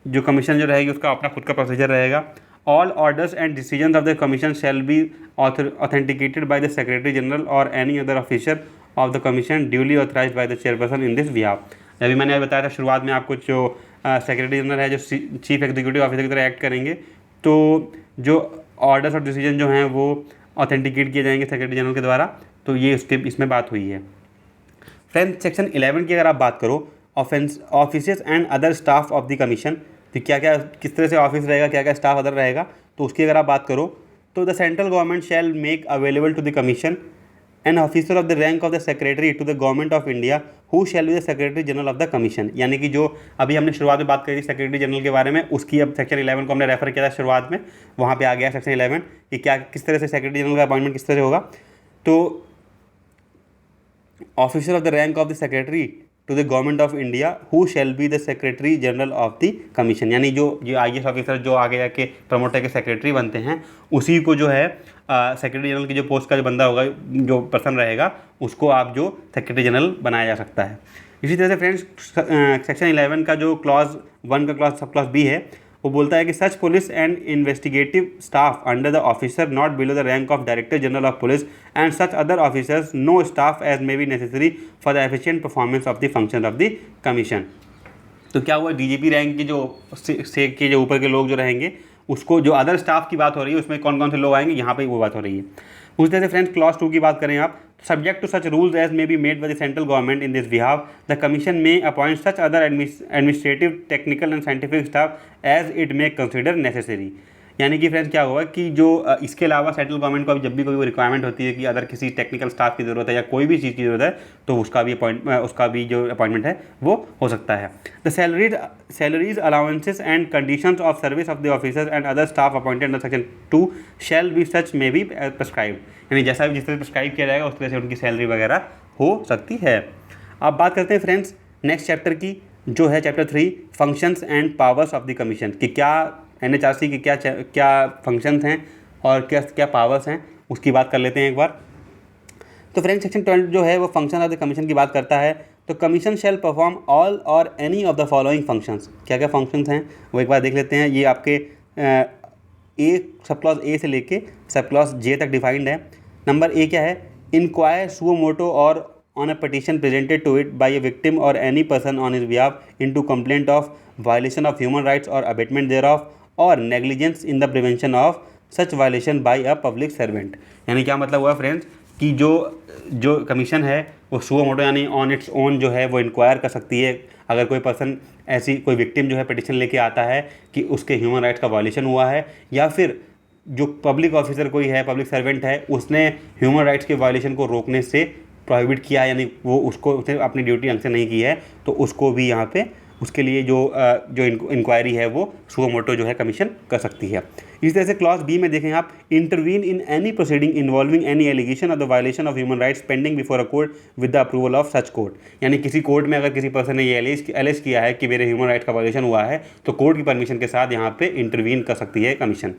जो कमीशन जो रहेगी उसका अपना खुद का प्रोसीजर रहेगा. All orders and decision of the commission shall be authenticated by the secretary general or any other officer of the commission duly authorised by the chairperson in this behalf. अभी मैंने बताया था शुरुआत में आपको, जो सेक्रेटरी जनरल है जो चीफ एग्जीक्यूटिव ऑफिसर की तरह एक्ट करेंगे, तो जो ऑर्डर्स और डिसीजन जो हैं वो ऑथेंटिकेट किए जाएंगे सेक्रेटरी जनरल के द्वारा. तो ये इसमें बात हुई है. फ्रेंड्स सेक्शन 11 की अगर आप बात करो, offices and other staff of the commission, तो क्या क्या किस तरह से ऑफिस रहेगा, क्या क्या स्टाफ अदर रहेगा, तो उसकी अगर आप बात करो तो the central government shall make available to the commission an officer of the rank of the secretary to the government of India who shall be the secretary general of the commission. यानी कि जो अभी हमने शुरुआत में बात करी थी सेक्रेटरी जनरल के बारे में, उसकी अब सेक्शन 11 को हमने रेफर किया था शुरुआत में, वहाँ पे आ गया सेक्शन 11 कि क्या किस तरह से सेक्रेटरी जनरल का अपॉइंटमेंट किस तरह से होगा. तो officer of the rank of the secretary to the government of India who shall be the secretary general of the commission. यानी जो IAS ऑफिसर जो आगे जाके प्रमोट के सेक्रेटरी बनते हैं, उसी को जो है सेक्रेटरी जनरल की जो पोस्ट का जो बंदा होगा, जो पर्सन रहेगा, उसको आप जो सेक्रेटरी जनरल बनाया जा सकता है. इसी तरह से फ्रेंड्स सेक्शन 11 का जो क्लॉज 1 का क्लॉज सब क्लॉज बी है, वो बोलता है कि such police and investigative staff under the officer not below the rank of director general of police and such other officers no staff as may be necessary for the efficient performance of the function of the commission. तो क्या हुआ, DGP रैंक के जो के जो ऊपर के लोग जो रहेंगे, उसको जो अदर स्टाफ की बात हो रही है उसमें कौन कौन से लोग आएंगे, यहाँ पे वो बात हो रही है. उसी तरह से फ्रेंड्स क्लॉज 2 की बात करें आप, subject to such rules as may be made by the central government in this behalf the commission may appoint such other administrative technical and scientific staff as it may consider necessary. यानी कि फ्रेंड्स क्या होगा कि जो इसके अलावा सेंट्रल गवर्नमेंट को जब भी कोई रिक्वायरमेंट होती है कि अगर किसी टेक्निकल स्टाफ की ज़रूरत है या कोई भी चीज़ की ज़रूरत है तो उसका भी जो अपॉइंटमेंट है वो हो सकता है। The salaries allowances and conditions of service of the officers and other staff appointed under section 2 shell be such may be prescribed, यानी जैसा भी जिस तरह प्रिस्क्राइब किया जाएगा उस तरह से उनकी सैलरी वगैरह हो सकती है। अब बात करते हैं फ्रेंड्स नेक्स्ट चैप्टर की, जो है chapter 3 functions and powers of the commission, कि क्या NHRC के क्या फंक्शंस हैं और क्या पावर्स हैं, उसकी बात कर लेते हैं एक बार। तो फ्रेंड्स सेक्शन 12 जो है वो फंक्शन ऑफ द कमीशन की बात करता है। तो कमीशन शैल परफॉर्म ऑल और any of the following functions, क्या क्या फंक्शंस हैं वो एक बार देख लेते हैं। ये आपके सब क्लॉज ए से लेके सब क्लॉज जे तक डिफाइंड है। नंबर ए क्या है, इंक्वायर सुओ मोटो और on a petition presented to it by a victim or any person on his behalf into complaint of violation of human rights or abatement thereof or negligence in the prevention of such violation by a public servant। यानी क्या मतलब हुआ फ्रेंड्स कि जो कमीशन है वो सुओ मोटो यानी ऑन इट्स ओन जो है वो इंक्वायर कर सकती है। अगर कोई पर्सन ऐसी कोई विक्टिम जो है पिटिशन लेके आता है कि उसके ह्यूमन राइट्स का वायलेशन हुआ है, या फिर जो पब्लिक ऑफिसर कोई है, पब्लिक सर्वेंट है, उसने ह्यूमन राइट्स के वायलेशन को रोकने से प्रोहिबिट किया, यानी वो उसने अपनी ड्यूटी ढंग से नहीं की है, तो उसको भी यहाँ पे उसके लिए जो इंक्वायरी है वो सुओ मोटो जो है कमीशन कर सकती है। इस तरह से क्लॉज बी में देखें आप, intervene in any proceeding involving any allegation of the violation of human rights pending before a court with the approval of such court, यानी किसी कोर्ट में अगर किसी पर्सन ने ये एलिज किया है कि मेरे ह्यूमन राइट्स का वायलेशन हुआ है तो कोर्ट की परमिशन के साथ यहाँ पे इंटरवीन कर सकती है कमीशन।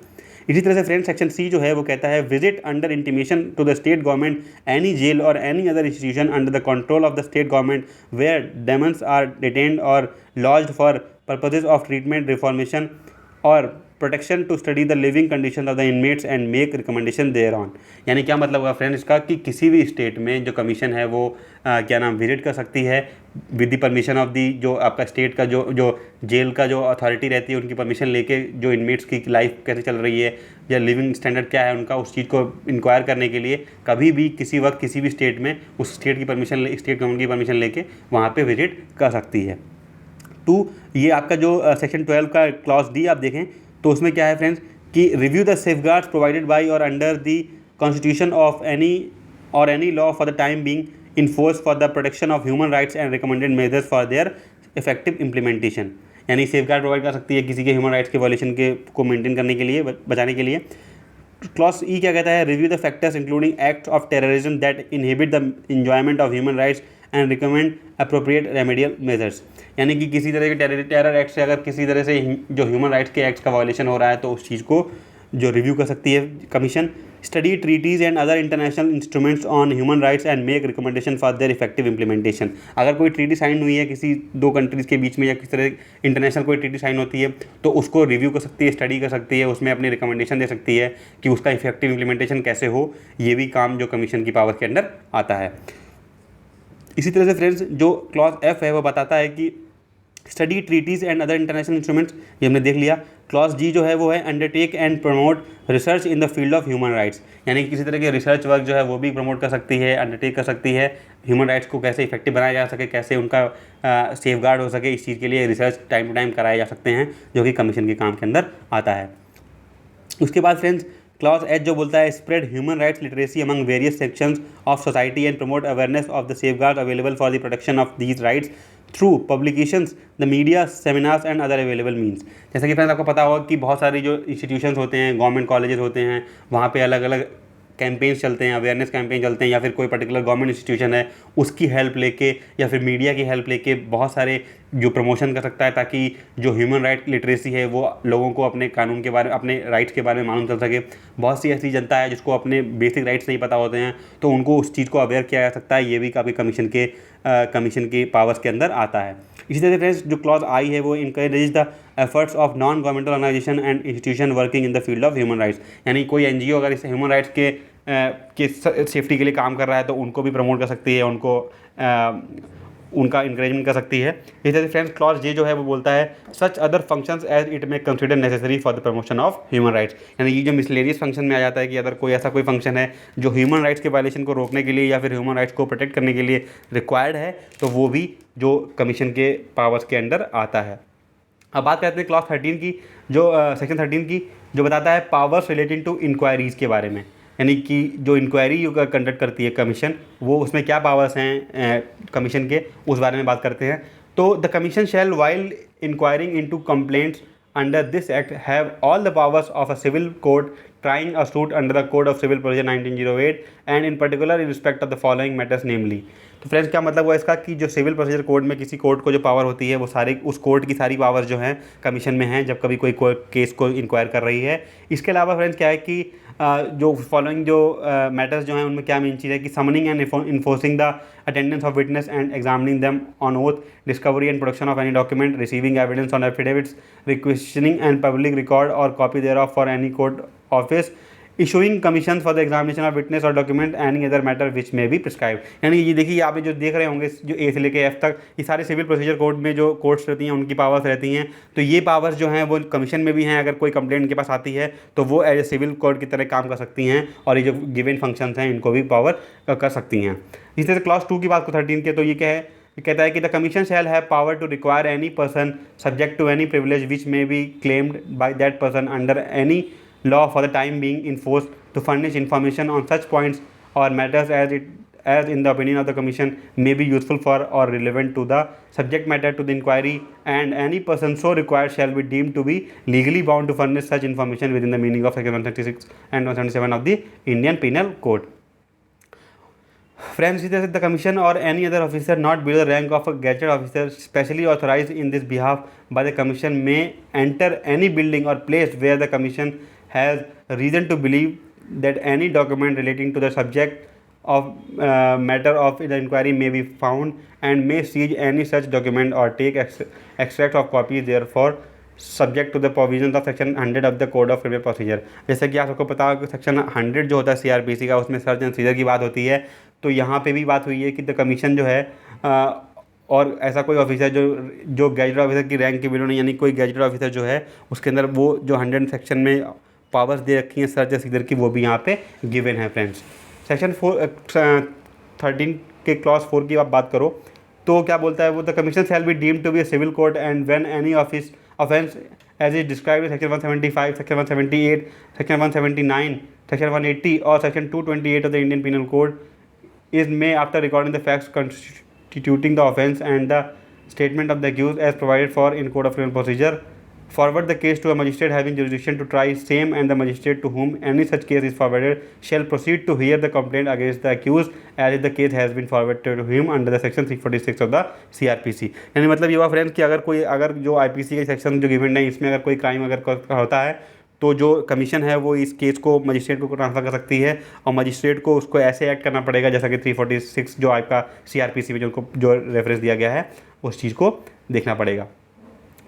इसी तरह से फ्रेंड्स सेक्शन सी जो है वो कहता है, visit under intimation to the state government any jail or any other institution under the control of the state government where demons are detained or lodged for purposes of treatment reformation or protection to study the living condition of the inmates and make recommendation there on. यानी क्या मतलब हुआ फ्रेंड्स इसका कि किसी भी स्टेट में जो कमीशन है वो क्या नाम विजिट कर सकती है with the permission of the जो आपका स्टेट का जो जेल का जो अथॉरिटी रहती है उनकी परमिशन लेके जो इनमेट्स की लाइफ कैसे चल रही है या लिविंग स्टैंडर्ड क्या है उनका, उस चीज़ को इंक्वायर करने के लिए कभी भी किसी वक्त किसी भी स्टेट में उस स्टेट की परमिशन स्टेट गवर्नमेंट की परमिशन लेके वहाँ पर विजिट कर सकती है। 2 ये आपका जो सेक्शन 12 का क्लॉज डी आप देखें तो उसमें क्या है फ्रेंड्स कि review the safeguards provided by or under the constitution of any law for the time being in force for the protection of human rights and recommended measures for their effective implementation, यानी सेफगार्ड प्रोवाइड कर सकती है किसी के ह्यूमन राइट्स के वायलेशन को मेंटेन करने के लिए, बचाने के लिए। क्लॉज ई क्या कहता है, review the factors including act of terrorism that inhibit the enjoyment of human rights and recommend appropriate remedial measures, यानी कि किसी तरह के टेरर एक्ट से अगर किसी तरह से जो ह्यूमन राइट्स के एक्ट्स का वायलेशन हो रहा है तो उस चीज़ को जो रिव्यू कर सकती है commission. Study treaties and other international instruments on human rights and make recommendation for their effective implementation, अगर कोई ट्रीटी साइन हुई है किसी 2 कंट्रीज़ के बीच में या किसी तरह इंटरनेशनल कोई ट्रीटी साइन होती है तो उसको रिव्यू कर सकती है, स्टडी कर सकती है, उसमें अपनी रिकमेंडेशन दे सकती है कि उसका इफेक्टिव इम्प्लीमेंटेशन कैसे हो, ये भी काम जो कमीशन की पावर के अंडर आता है। इसी तरह से फ्रेंड्स जो क्लॉज एफ है वो बताता है कि study treaties and other international instruments, ये हमने देख लिया। क्लॉज जी जो है वो है undertake and promote research in the field of human rights, यानी कि किसी तरह के रिसर्च वर्क जो है वो भी प्रमोट कर सकती है, अंडरटेक कर सकती है, ह्यूमन राइट्स को कैसे इफेक्टिव बनाया जा सके, कैसे उनका सेफगार्ड हो सके, इस चीज़ के लिए रिसर्च टाइम टू टाइम कराए जा सकते हैं जो कि कमीशन के काम के अंदर आता है। उसके बाद फ्रेंड्स क्लॉज एच जो बोलता है, spread human rights literacy among various sections of society and promote awareness of the safeguard available for the protection of these rights through publications the media seminars and other available means. जैसा कि फ्रेंड्स आपको पता होगा कि बहुत सारी जो इंस्टीट्यूशंस होते हैं, गवर्नमेंट कॉलेजेस होते हैं, वहाँ पे अलग अलग कैंपेन्स चलते हैं, अवेयरनेस कैंपेन चलते हैं, या फिर कोई पर्टिकुलर गवर्नमेंट इंस्टीट्यूशन है उसकी हेल्प लेके या फिर मीडिया की हेल्प लेके बहुत सारे जो प्रमोशन कर सकता है ताकि जो ह्यूमन राइट लिटरेसी है वो लोगों को अपने कानून के बारे में, अपने राइट्स के बारे में मालूम चल सके। बहुत सी ऐसी जनता है जिसको अपने बेसिक राइट्स नहीं पता होते हैं तो उनको उस चीज़ को अवेयर किया जा सकता है, ये भी काफ़ी कमीशन के पावर्स के अंदर आता है। इसी तरह से फ्रेंड्स जो क्लॉज आई है वो encourage the efforts of non governmental organisation and institution working in the field of human rights, यानी कोई एनजीओ अगर इस ह्यूमन राइट्स के सेफ्टी के लिए काम कर रहा है तो उनको भी प्रमोट कर सकती है, उनका इंकरेजमेंट कर सकती है। इसी तरह से फ्रेंड्स क्लॉज जे जो है वो बोलता है, such other functions as it may consider necessary for the promotion of human rights, यानी ये जो मिसलेनियस फंक्शन में आ जाता है कि अगर कोई ऐसा कोई फंक्शन है जो ह्यूमन राइट्स के वायलेशन को रोकने के लिए या फिर ह्यूमन राइट्स को प्रोटेक्ट करने के लिए रिक्वायर्ड है तो वो भी जो कमीशन के पावर्स के अंडर आता है। अब बात करते हैं क्लॉज 13 की, जो सेक्शन 13 की, जो बताता है पावर्स रिलेटिंग टू इंक्वायरीज़ के बारे में, यानी कि जो इंक्वायरी कंडक्ट करती है कमीशन, वो उसमें क्या पावर्स हैं कमीशन के, उस बारे में बात करते हैं। तो the commission shell while inquiring into complaints under this act have all the powers of a civil court trying a suit under the Code of Civil Procedure 1908 and in particular in respect of the following matters namely। तो फ्रेंड्स क्या मतलब हुआ इसका कि जो सिविल प्रोसीजर कोड में किसी कोर्ट को जो पावर होती है वो सारी उस कोर्ट की सारी पावर जो हैं कमीशन में हैं जब कभी कोई केस को इंक्वायर कर रही है। इसके अलावा फ्रेंड्स क्या है कि जो फॉलोइंग जो मैटर्स जो हैं उनमें क्या मेन चीज़ है कि summoning and enforcing the attendance of witness and examining them on oath, discovery and production of any document, receiving evidence on affidavits, requisitioning and public record or copy there of for any court office, issuing commission for the examination of witness or document any other matter which may be prescribe. यानी ये देखिए आप जो देख रहे होंगे जो ए से लेकर एफ तक ये सारे सिविल प्रोसीजर कोड में जो कोर्ट्स रहती हैं उनकी पावर्स रहती हैं। तो ये पावर्स जो हैं वो कमीशन में भी हैं। अगर कोई कंप्लेंट इनके पास आती है तो वो एज ए सिविल कोर्ट की तरह काम कर सकती हैं और ये जो गिवन फंक्शंस हैं इनको भी पावर कर सकती हैं। इस तरह से क्लॉज 2 की बात को 13 के, तो ये क्या है, ये कहता है कि the commission shall have power to require any person subject to any privilege which may be claimed by that person under any law for the time being enforced to furnish information on such points or matters as in the opinion of the commission may be useful for or relevant to the subject matter to the inquiry, and any person so required shall be deemed to be legally bound to furnish such information within the meaning of section 136 and 177 of the Indian Penal Code। Friends, the commission or any other officer not below the rank of a gazetted officer specially authorized in this behalf by the commission may enter any building or place where the commission has reason to believe that any document relating to the subject of matter of the inquiry may be found and may seize any such document or take extract of copies therefore subject to the provision of section 100 of the code of criminal procedure. जैसे कि आप सबको पता हो कि सेक्शन 100 जो होता है सीआरपीसी का, उसमें सर्च एंड सीजर की बात होती है। तो यहाँ पे भी बात हुई है कि द कमीशन जो है और ऐसा कोई ऑफिसर जो गैजेटेड ऑफिसर की रैंक के बिलो नहीं, यानी कोई गैजेटेड ऑफिसर जो है उसके अंदर वो जो 100 सेक्शन में पावर्स दे रखी हैं सर्च एंड सीजर की, वो भी यहाँ पे गिवन है फ्रेंड्स। सेक्शन 13 के क्लॉज 4 की आप बात करो तो क्या बोलता है वो, the commission shall be deemed to be a civil court and when any offense as is described in section 175, section 178, section 179, section 180 or section 228 of the Indian Penal Code is made after recording the facts constituting the offense and the statement of the accused as provided for in Code of Criminal Procedure, forward the case to a magistrate having jurisdiction to try same, and the magistrate to whom any such case is forwarded shall proceed to hear the complaint against the accused as if the case has been forwarded to him under the section 346 of the CRPC। यानी मतलब ये हुआ फ्रेंड्स कि अगर जो IPC के सेक्शन जो गिवन है इसमें अगर कोई क्राइम अगर होता है तो जो कमीशन है वो इस केस को मजिस्ट्रेट को ट्रांसफ़र कर सकती है और मजिस्ट्रेट को उसको ऐसे एक्ट करना पड़ेगा जैसा कि 346 जो आपका CRPC में जो रेफरेंस दिया गया है उस चीज़ को देखना पड़ेगा।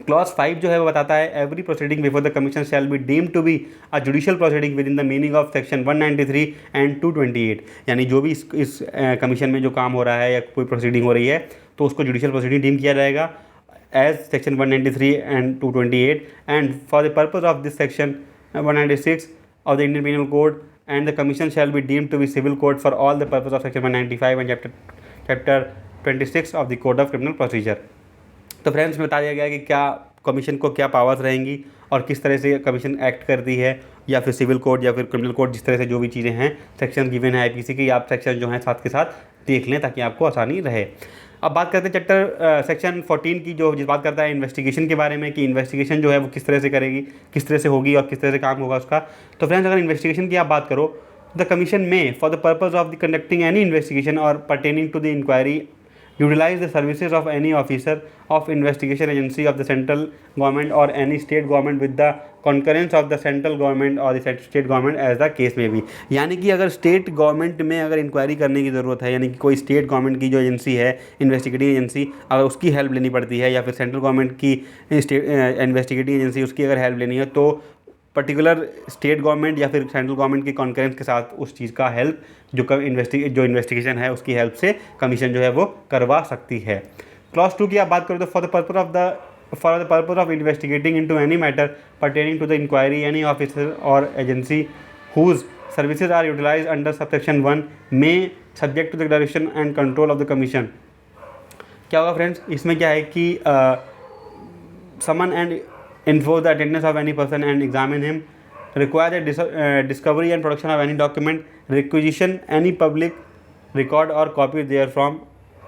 क्लॉज 5 जो है वो बताता है every proceeding before the commission shall be deemed to be a judicial proceeding within the meaning of section 193 and 228। यानी जो भी इस कमीशन में जो काम हो रहा है या कोई प्रोसीडिंग हो रही है तो उसको जुडिशियल प्रोसीडिंग डीम किया जाएगा as section 193 and 228, and for the purpose of this section 196 of the Indian penal code and the commission shall be deemed to be civil code for all the purpose of section 195 and chapter 26 of the code of criminal procedure. तो फ्रेंड्स में बता दिया गया कि क्या कमीशन को क्या पावर्स रहेंगी और किस तरह से कमीशन एक्ट करती है, या फिर सिविल कोड या फिर क्रिमिनल कोड, जिस तरह से जो भी चीज़ें हैं सेक्शन गिवन है आईपीसी की, आप सेक्शन जो हैं साथ के साथ देख लें ताकि आपको आसानी रहे। अब बात करते हैं चैप्टर सेक्शन 14 की, जो जिस बात करता है इन्वेस्टिगेशन के बारे में कि इन्वेस्टिगेशन जो है वो किस तरह से करेगी, किस तरह से होगी और किस तरह से काम होगा उसका। तो फ्रेंड्स अगर इन्वेस्टिगेशन की आप बात करो, the commission may for the purpose of the conducting any investigation or pertaining to the inquiry utilize the services of any officer of investigation agency of the central government or any state government with the concurrence of the central government or the state government as the case may be। यानी कि अगर स्टेट गवर्नमेंट में अगर इंक्वायरी करने की ज़रूरत है, यानी कि कोई स्टेट गवर्नमेंट की जो एजेंसी है इन्वेस्टिगेटिंग एजेंसी, अगर उसकी हेल्प लेनी पड़ती है, या फिर सेंट्रल गवर्नमेंट की स्टेट इन्वेस्टिगेटिंग एजेंसी उसकी अगर हेल्प लेनी है, तो पर्टिकुलर स्टेट गवर्नमेंट या फिर सेंट्रल गवर्नमेंट की कॉन्करेंस के साथ उस चीज़ का हेल्प जो इन्वेस्टिगेशन है उसकी हेल्प से कमीशन जो है वो करवा सकती है। क्लॉज 2 की आप बात करें तो for the purpose of investigating into any matter pertaining to the inquiry any officer or agency whose services are utilised under subsection 1 may subject to the direction and control of the commission. क्या होगा फ्रेंड्स, इसमें क्या है कि summon and enforce the attendance of any person and examine him require the discovery and production of any document, requisition any public record or copy therefrom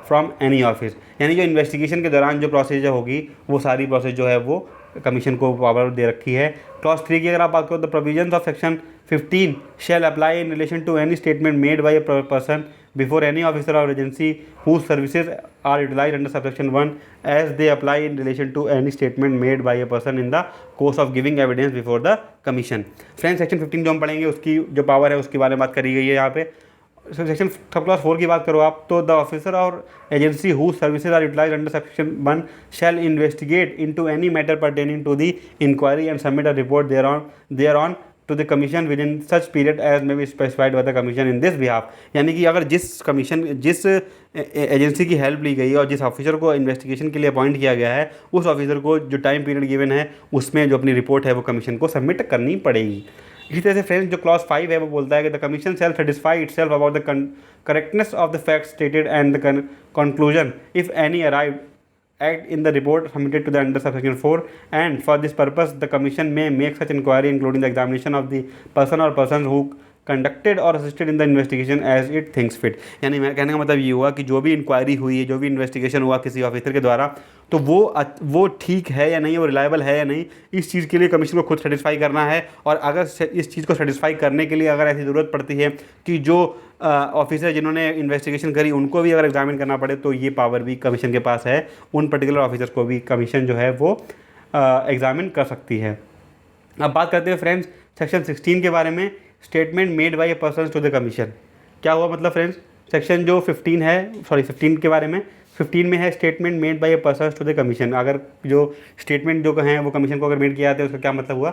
from any office. यानी जो इन्वेस्टिगेशन के दौरान जो प्रोसीजर होगी वो सारी प्रोसेस जो है वो कमीशन को पावर दे रखी है। क्लॉज 3 की अगर आप बात करो तो provisions of section 15 shall apply in relation to any statement made by a person before any officer or agency whose services are utilise under subsection 1 as they apply in relation to any statement made by a person in the course of giving evidence before the commission. Friends section 15 जो हम पढ़ेंगे उसकी जो पावर है उसके बारे में बात करी गई है यहाँ पे। सेक्शन सब क्लास 4 की बात करो आप तो the officer or agency who services are utilise under section 1 shall investigate into any matter pertaining to the inquiry and submit a report thereon to the commission within such period as may be specified by the commission in this behalf. यानी कि अगर जिस एजेंसी की हेल्प ली गई और जिस ऑफिसर को इन्वेस्टिगेशन के लिए अपॉइंट किया गया है उस ऑफिसर को जो टाइम पीरियड गिवन है उसमें जो अपनी रिपोर्ट है वो कमीशन को सबमिट करनी पड़ेगी। इसी तरह से फ्रेंड्स जो क्लॉज 5 है वो बोलता है कि the commission shell satisfy itself about the correctness of the facts stated and the conclusion if any arrived act in the report submitted to the under subsection 4 and for this purpose the commission may make such inquiry including the examination of the person or persons who conducted or assisted in the investigation as it thinks fit। यानी मैं कहने का मतलब ये हुआ कि जो भी इंक्वायरी हुई है जो भी इन्वेस्टिगेशन हुआ किसी ऑफिसर के द्वारा तो वो ठीक है या नहीं, वो रिलायबल है या नहीं, इस चीज़ के लिए कमीशन को खुद सेटिस्फाई करना है। और अगर इस चीज़ को सेटिस्फाई करने के लिए अगर ऐसी ज़रूरत पड़ती है कि जो ऑफिसर जिन्होंने इन्वेस्टिगेशन करी उनको भी अगर एग्जामिन करना पड़े तो ये पावर भी कमीशन के पास है। उन पर्टिकुलर ऑफिसर्स को भी कमीशन जो है वो एग्जामिन कर सकती है। अब बात करते हैं फ्रेंड्स सेक्शन 16 के बारे में, statement made by a person to the commission. क्या हुआ मतलब फ्रेंड्स, सेक्शन जो 15 के बारे में 15 में है statement made by a person to the commission. अगर जो स्टेटमेंट जो हैं वो कमीशन को अगर मेड किया जाता है उसका क्या मतलब हुआ,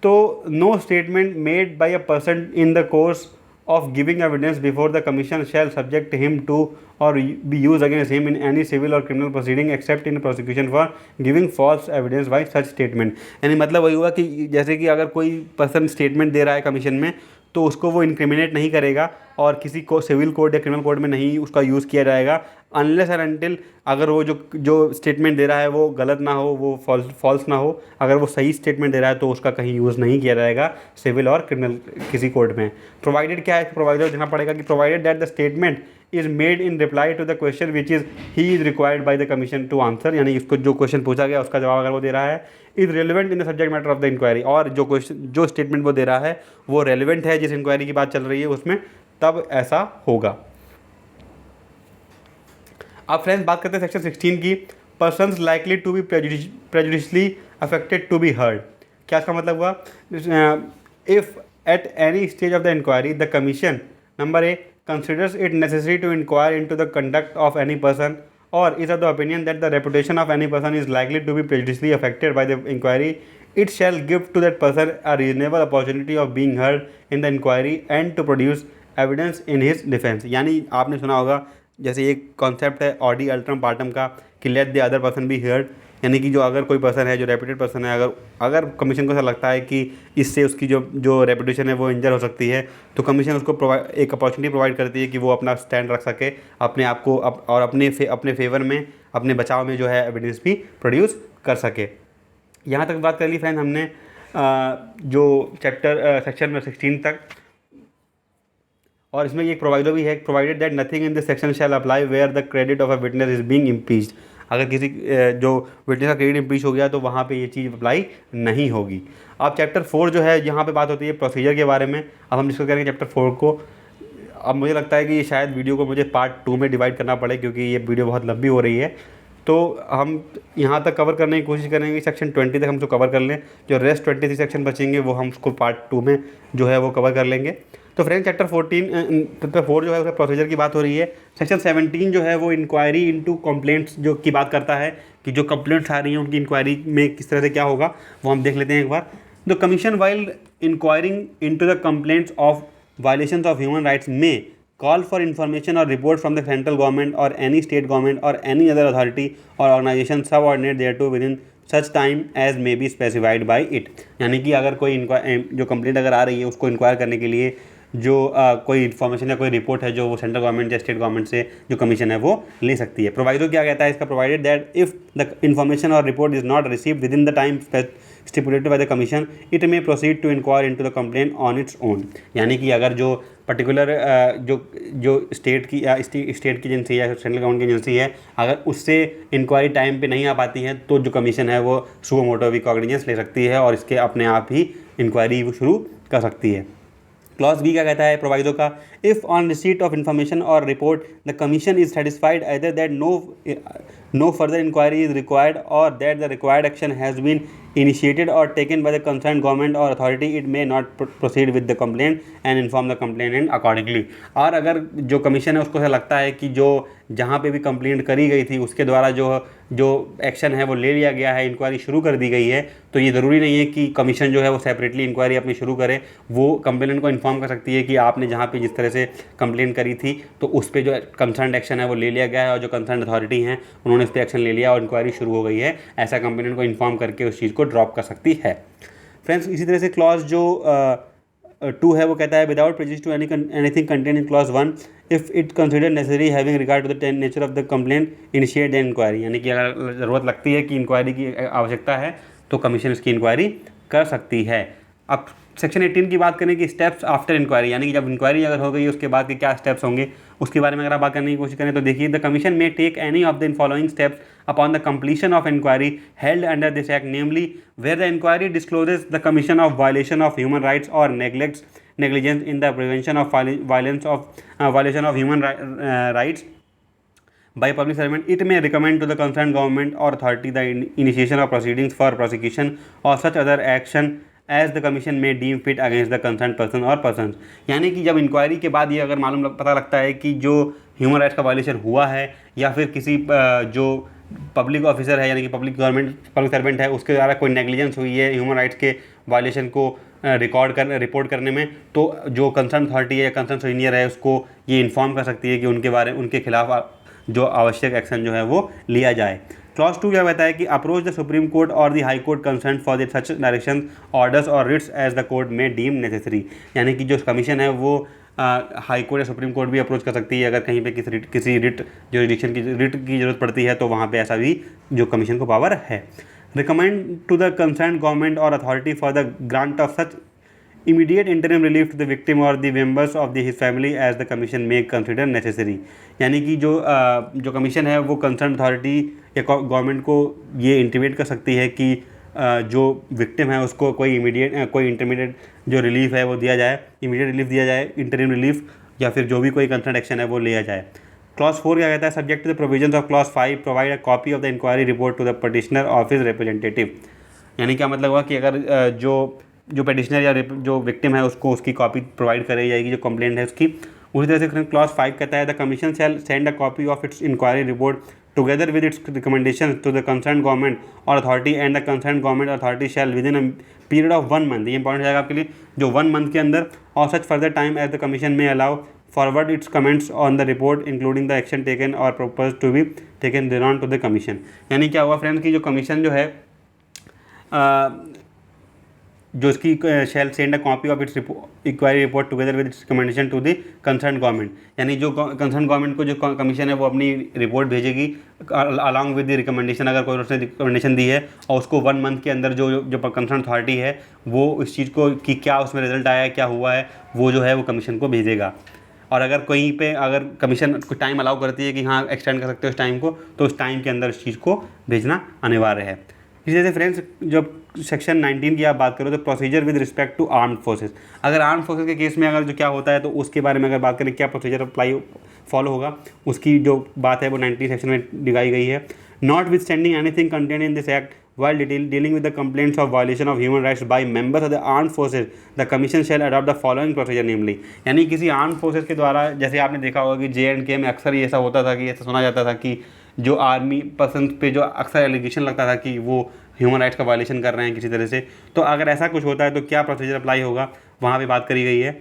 तो no statement made by a person in the course of giving evidence before the commission shall subject him to or be used against him in any civil or criminal proceeding except in prosecution for giving false evidence by such statement। यानी मतलब वही हुआ कि जैसे कि अगर कोई पर्सन स्टेटमेंट दे रहा है कमीशन में तो उसको वो इंक्रिमिनेट नहीं करेगा और किसी को सिविल कोड या क्रिमिनल कोड में नहीं उसका यूज़ किया जाएगा अनलेस एंड अनटिल अगर वो जो स्टेटमेंट दे रहा है वो गलत ना हो, वो फॉल्स ना हो। अगर वो सही स्टेटमेंट दे रहा है तो उसका कहीं यूज़ नहीं किया जाएगा सिविल और क्रिमिनल किसी कोड में। प्रोवाइडेड क्या है, प्रोवाइडेड देखना पड़ेगा कि provided that the statement is made in reply to the question which is he is required by the commission to answer. यानी इसको जो क्वेश्चन पूछा गया उसका जवाब अगर वो दे रहा है is relevant in the subject matter of the inquiry, और जो स्टेटमेंट वो दे रहा है वो रेलिवेंट है जिस इंक्वायरी की बात चल रही है उसमें, तब ऐसा होगा। अब फ्रेंड्स बात करते हैं सेक्शन 16 की, persons likely to be prejudicially affected to be heard. क्या इसका मतलब हुआ, if at any stage of the inquiry the commission number a considers it necessary to inquire into the conduct of any person or is of the opinion that the reputation of any person is likely to be prejudicially affected by the inquiry, it shall give to that person a reasonable opportunity of being heard in the inquiry and to produce evidence in his defense। यानी आपने सुना होगा जैसे एक कॉन्सेप्ट है ऑडी अल्ट्रम पार्टम का कि let the other person be heard, यानी कि जो अगर कोई पर्सन है जो रेपुटेड पर्सन है अगर कमीशन को ऐसा लगता है कि इससे उसकी जो रेपुटेशन है वो इंजर हो सकती है तो कमीशन उसको एक अपॉर्चुनिटी प्रोवाइड करती है कि वो अपना स्टैंड रख सके अपने आप को और अपने फेवर में अपने बचाव में जो है एविडेंस भी प्रोड्यूस कर सके। यहाँ तक बात कर ली फ्रेंड हमने जो सेक्शन 16 तक, और इसमें एक प्रोवाइडो भी है, provided that nothing in this section shall apply where the credit of a witness is being impeached. अगर किसी जो विटनेस का क्रेडिट इम्पीच हो गया तो वहाँ पे ये चीज़ अप्लाई नहीं होगी। अब चैप्टर 4 जो है यहाँ पे बात होती है प्रोसीजर के बारे में। अब हम डिस्कस करेंगे चैप्टर 4 को। अब मुझे लगता है कि ये शायद वीडियो को मुझे पार्ट 2 में डिवाइड करना पड़े क्योंकि ये वीडियो बहुत लंबी हो रही है, तो हम यहाँ तक कवर करने की कोशिश करेंगे सेक्शन 20 तक हम उसको कवर कर लें, जो रेस्ट 23 सेक्शन बचेंगे वो हम उसको पार्ट 2 में जो है वो कवर कर लेंगे। तो फ्रेंड चैप्टर 4 जो है उसका प्रोसीजर की बात हो रही है। सेक्शन 17 जो है वो इंक्वायरी इनटू कंप्लेंट्स जो की बात करता है कि जो कंप्लेंट्स आ रही हैं उनकी इंक्वायरी में किस तरह से क्या होगा वो हम देख लेते हैं एक बार। The commission while inquiring into the complaints of violations of human rights may call for information or report from the central government or any state government or any other authority or organization subordinate thereto within such time as may be specified by it। यानी कि अगर कोई जो कंप्लेंट अगर आ रही है उसको इंक्वायर करने के लिए जो कोई इन्फॉर्मेशन या कोई रिपोर्ट है जो वो सेंट्रल गवर्नमेंट या स्टेट गवर्नमेंट से जो कमीशन है वो ले सकती है। प्रोवाइडो क्या कहता है इसका, provided that if the information or report is not received within the time stipulated by the commission it may proceed to inquire into the complaint on its own. यानी कि अगर जो पर्टिकुलर जो स्टेट की एजेंसी या सेंट्रल गवर्नमेंट की एजेंसी है, अगर उससे इंक्वायरी टाइम पे नहीं आ पाती है तो जो कमीशन है वो सुओ मोटो कॉग्निजेंस ले सकती है और इसके अपने आप ही इंक्वायरी वो शुरू कर सकती है। क्लॉज बी क्या कहता है प्रोवाइडो का, if on receipt of information or report the commission is satisfied either that no further inquiry is required or that the required action has been initiated or taken by the concerned government or authority, it may not proceed with the complaint and inform the complainant accordingly। और अगर जो कमीशन है उसको ऐसा लगता है कि जो जहाँ पे भी कंप्लेंट करी गई थी उसके द्वारा जो एक्शन है वो ले लिया गया है, इंक्वायरी शुरू कर दी गई है, तो ये ज़रूरी नहीं है कि कमीशन जो है वो सेपरेटली इंक्वायरी अपनी शुरू करे। वो कंप्लेनेंट को इन्फॉर्म कर सकती है कि आपने जहाँ पे जिस तरह से कंप्लेंट करी थी तो उस पर जो कंसर्न एक्शन है वो ले लिया गया है और जो कंसर्न अथॉरिटी हैं उन्होंने इस पर एक्शन ले लिया और इंक्वायरी शुरू हो गई है, ऐसा कंप्लेनेंट को इन्फॉर्म करके उस चीज़ को ड्रॉप कर सकती है। फ्रेंड्स, इसी तरह से क्लॉज जो 2 है वो कहता है without prejudice to anything contain in clause 1 if it consider necessary having regard to the nature of the complaint initiate the inquiry. यानी कि अगर ज़रूरत लगती है कि इंक्वायरी की आवश्यकता है तो कमीशन इसकी इंक्वायरी कर सकती है। अब सेक्शन 18 की बात करें कि स्टेप्स आफ्टर इंक्वायरी, यानी कि जब इंक्वायरी अगर हो गई उसके बाद के क्या स्टेप्स होंगे उसके बारे में अगर आप बात करने की कोशिश करें तो देखिए, the commission may take any of the following steps upon the completion of inquiry held under this act, namely where the inquiry discloses the commission of violation of human rights or negligence in the prevention of violation of human rights by public servant, it may recommend to the concerned government or authority the initiation of proceedings for prosecution or such other action as the commission may deem fit against the concerned person or persons। यानी कि जब इंक्वायरी के बाद ये अगर पता लगता है कि जो ह्यूमन राइट्स का वायलेशन हुआ है या फिर किसी जो पब्लिक ऑफिसर है यानी कि पब्लिक सर्वेंट है उसके द्वारा कोई नेग्लिजेंस हुई है ह्यूमन राइट्स के वायलेशन को रिपोर्ट करने में, तो जो कंसर्न अथॉरिटी है या कंसर्न सीनियर है उसको ये इन्फॉर्म कर सकती है कि उनके खिलाफ जो आवश्यक एक्शन जो है वो लिया जाए। क्लॉज 2 क्या कहता है कि अप्रोच द सुप्रीम कोर्ट और the high court concern for the such direction orders और रिट्स एज द कोर्ट में डीम नेसेसरी। यानी कि जो कमीशन है वो हाई कोर्ट या सुप्रीम कोर्ट भी अप्रोच कर सकती है अगर कहीं पे किसी रिट की ज़रूरत पड़ती है, तो वहाँ पे ऐसा भी जो कमीशन को पावर है। Recommend to the concern government or authority for the grant of such immediate interim relief to the victim or the members of his family as the commission may consider necessary। यानी कि जो कमीशन है वो कंसर्न अथॉरिटी या गवर्नमेंट को ये इंटीमेट कर सकती है कि जो विक्टिम है उसको कोई इंटरमीडिएट जो रिलीफ है वो दिया जाए, इमीडिएट रिलीफ दिया जाए, इंटरिम रिलीफ, या फिर जो भी कोई कंसर्न एक्शन है वो लिया जाए। क्लॉज 4 क्या कहता है, subject to the provisions of clause 5 provide a copy of the inquiry report to the petitioner of his representative. यानी क्या मतलब हुआ कि अगर जो पेटिशनर या जो विक्टिम है उसको उसकी कॉपी प्रोवाइड कराई जाएगी जो कंप्लेंट है उसकी। उसी तरह से क्लॉज 5 कहता है the commission shall send a copy of its inquiry report together with its recommendation to the concern government or authority and the concern government authority shall within a period of 1 month, ये इंपॉर्टेंट जाएगा आपके लिए, जो 1 मंथ के अंदर or such further time as the commission may allow forward its comments on the report including the action taken or propose to be taken then to the commission. यानी क्या हुआ फ्रेंड्स कि जो कमीशन जो है जो इसकी shall send a copy of its inquiry report together with its recommendation to the concern government. यानी जो कंसर्न गवर्नमेंट को जो कमीशन है वो अपनी रिपोर्ट भेजेगी अलॉन्ग विद द रिकमेंडेशन, अगर कोई उसने रिकमेंडेशन दी है, और उसको 1 मंथ के अंदर जो कंसर्न अथॉरिटी है वो इस चीज़ को कि क्या उसमें रिजल्ट आया है, क्या हुआ है, वो जो है वो कमीशन को भेजेगा। और अगर कहीं पे अगर कमीशन कुछ टाइम अलाउ करती है कि हाँ एक्सटेंड कर सकते हो उस टाइम को, तो उस टाइम के अंदर इस चीज़ को भेजना अनिवार्य है। इसी तरह से फ्रेंड्स जब सेक्शन 19 की आप बात करो तो procedure with respect to armed forces, अगर आर्म्ड फोर्सेस के केस में अगर जो क्या होता है तो उसके बारे में अगर बात करें क्या प्रोसीजर फॉलो होगा, उसकी जो बात है वो 19 सेक्शन में दिखाई गई है। Not with standing anything content in this act while dealing with the complaints of violation of human rights by members of the armed forces, the commission shall adopt the following procedure namely। यानी किसी आर्म्ड फोर्सेस के द्वारा, जैसे आपने देखा होगा कि JNK में अक्सर ये ऐसा होता था कि ऐसा सुना जाता था कि जो आर्मी पर्सन पे जो अक्सर एलिगेशन लगता था कि वो ह्यूमन राइट्स का वायलेशन कर रहे हैं किसी तरह से, तो अगर ऐसा कुछ होता है तो क्या प्रोसीजर अप्लाई होगा वहाँ पे बात करी गई है।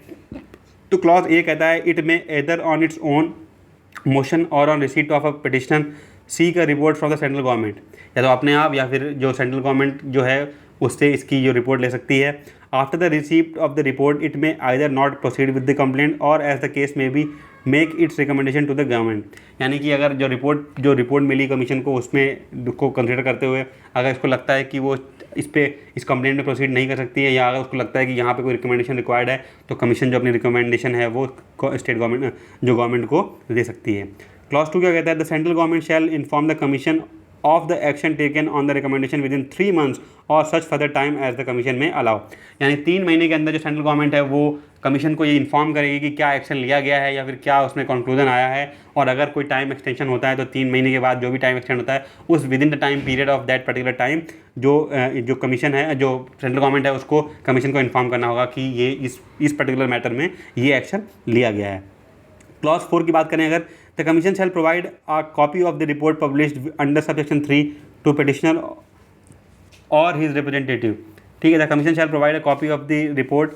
तो क्लॉज ए कहता है it may either on its own motion or on receipt of a petitioner seek a report from the central government, या तो अपने आप या फिर जो सेंट्रल गवर्नमेंट जो है उससे इसकी जो रिपोर्ट ले सकती है। After the receipt of the report it may either not proceed with the complaint or as the case may be make its recommendation to the government. यानी कि अगर जो रिपोर्ट मिली कमीशन को, उसमें को कंसिडर करते हुए अगर इसको लगता है कि वो इस कंप्लेंट में प्रोसीड नहीं कर सकती है, या अगर उसको लगता है कि यहाँ पे कोई रिकमेंडेशन रिक्वायर्ड है, तो कमीशन जो अपनी रिकमेंडेशन है वो स्टेट गवर्नमेंट को दे सकती है। क्लॉज 2 क्या कहता है? The central government shall inform the commission of the action taken on the recommendation within 3 months or such further time as the commission may allow. यानी 3 महीने के अंदर जो सेंट्रल गवर्नमेंट है वो कमीशन को ये इन्फॉर्म करेगी कि क्या एक्शन लिया गया है या फिर क्या उसमें कंक्लूजन आया है, और अगर कोई टाइम एक्सटेंशन होता है तो 3 महीने के बाद जो भी टाइम एक्सटेंड होता है उस with in the time period of that particular time जो कमीशन है, जो सेंट्रल गवर्नमेंट है, उसको कमीशन को इन्फॉर्म करना होगा कि ये इस पर्टिकुलर मैटर में ये एक्शन लिया गया है। क्लॉज 4 की बात करें अगर, the commission shall provide a copy of the report published under subsection 3 to petitioner और हिज रिप्रेजेंटेटिव। ठीक है, the commission shall provide a copy of the report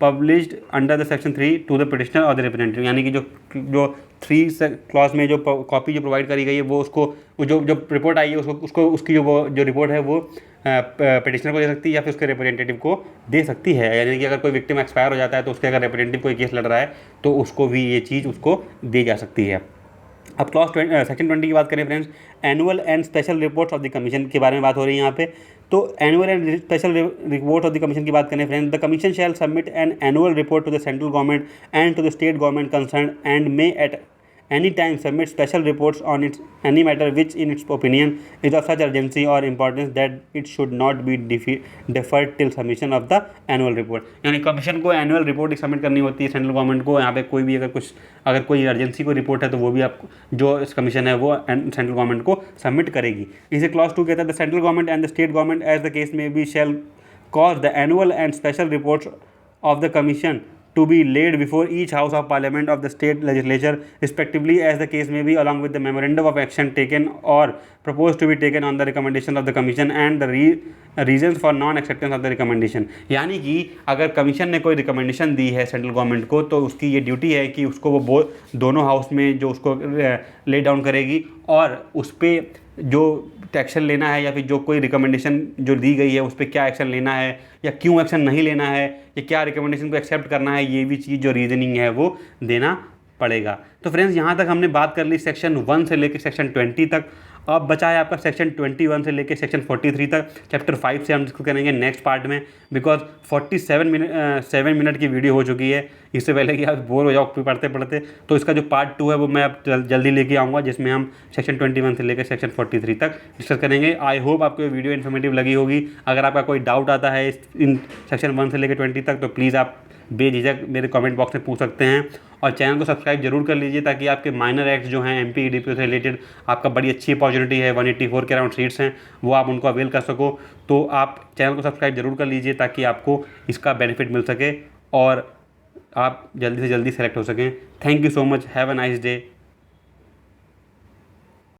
published under the section 3 to the petitioner और द रिप्रेजेंटेटिव। यानी कि जो 3 क्लॉज में जो कॉपी जो प्रोवाइड करी गई है वो उसको जो रिपोर्ट आई है उसको उसकी जो रिपोर्ट है वो पिटिशनर को दे सकती है या फिर उसके रिप्रेजेंटेटिव को दे सकती है। यानी कि अगर कोई विक्टिम एक्सपायर हो जाता है तो उसके अगर रिप्रेजेंटेटिव कोई केस लड़ रहा है तो उसको भी ये चीज़ उसको दी जा सकती है। अब सेक्शन 20 की बात करें friends, annual and special reports of the commission के बारे में बात हो रही है यहाँ पे। तो annual and special report of the commission की बात करें friends, the commission shall submit an annual report to the central government and to the state government concern and may at any time submit special reports on its any matter which in its opinion is of such urgency or importance that it should not be deferred till submission of the annual report। यानी कमीशन को एनुअल रिपोर्ट सबमिट करनी होती है सेंट्रल गवर्नमेंट को। यहाँ पे कोई भी अगर कोई अर्जेंसी को रिपोर्ट है तो वो भी आपको जो इस कमीशन है वो सेंट्रल गवर्नमेंट को सबमिट करेगी। इसे क्लॉज 2 कहता है, the central government and the state government as the case may be shall cause the annual and special reports of the commission to be laid before each house of parliament of the state legislature respectively as the case may be, along with the memorandum of action taken or proposed to be taken on the recommendation of the commission and the reasons for non acceptance of the recommendation। यानी कि अगर कमीशन ने कोई रिकमेंडेशन दी है सेंट्रल गवर्नमेंट को तो उसकी ये ड्यूटी है कि उसको वो दोनों हाउस में जो उसको ले डाउन करेगी और उस पर जो एक्शन लेना है या फिर जो कोई रिकमेंडेशन जो दी गई है उस पर क्या एक्शन लेना है या क्यों एक्शन नहीं लेना है या क्या रिकमेंडेशन को एक्सेप्ट करना है, ये भी चीज़ जो रीजनिंग है वो देना पड़ेगा। तो फ्रेंड्स यहाँ तक हमने बात कर ली सेक्शन 1 से लेकर सेक्शन 20 तक। अब बचा है आपका सेक्शन 21 से लेकर सेक्शन 43 तक। चैप्टर 5 से हम डिस्कस करेंगे नेक्स्ट पार्ट में, बिकॉज 7 मिनट की वीडियो हो चुकी है। इससे पहले कि आप बोर हो जाओ पढ़ते पढ़ते, तो इसका जो पार्ट 2 है वो मैं अब जल्दी लेके आऊँगा, जिसमें हम सेक्शन 21 से लेकर सेक्शन 43 तक डिस्कस करेंगे। आई होप आपको ये वीडियो इन्फॉर्मेटिव लगी होगी। अगर आपका कोई डाउट आता है इन सेक्शन 1 से लेकर 20 तक तो प्लीज़ आप बेझिझक मेरे कमेंट बॉक्स में पूछ सकते हैं, और चैनल को सब्सक्राइब जरूर कर लीजिए ताकि आपके माइनर एक्ट्स जो हैं एमपी ईडीपीओ से रिलेटेड आपका बड़ी अच्छी अपॉर्चुनिटी है, 184 के अराउंड सीट्स हैं, वो आप उनको अवेल कर सको। तो आप चैनल को सब्सक्राइब जरूर कर लीजिए ताकि आपको इसका बेनिफिट मिल सके और आप जल्दी से जल्दी सेलेक्ट हो सकें। Thank you so much, have a nice day.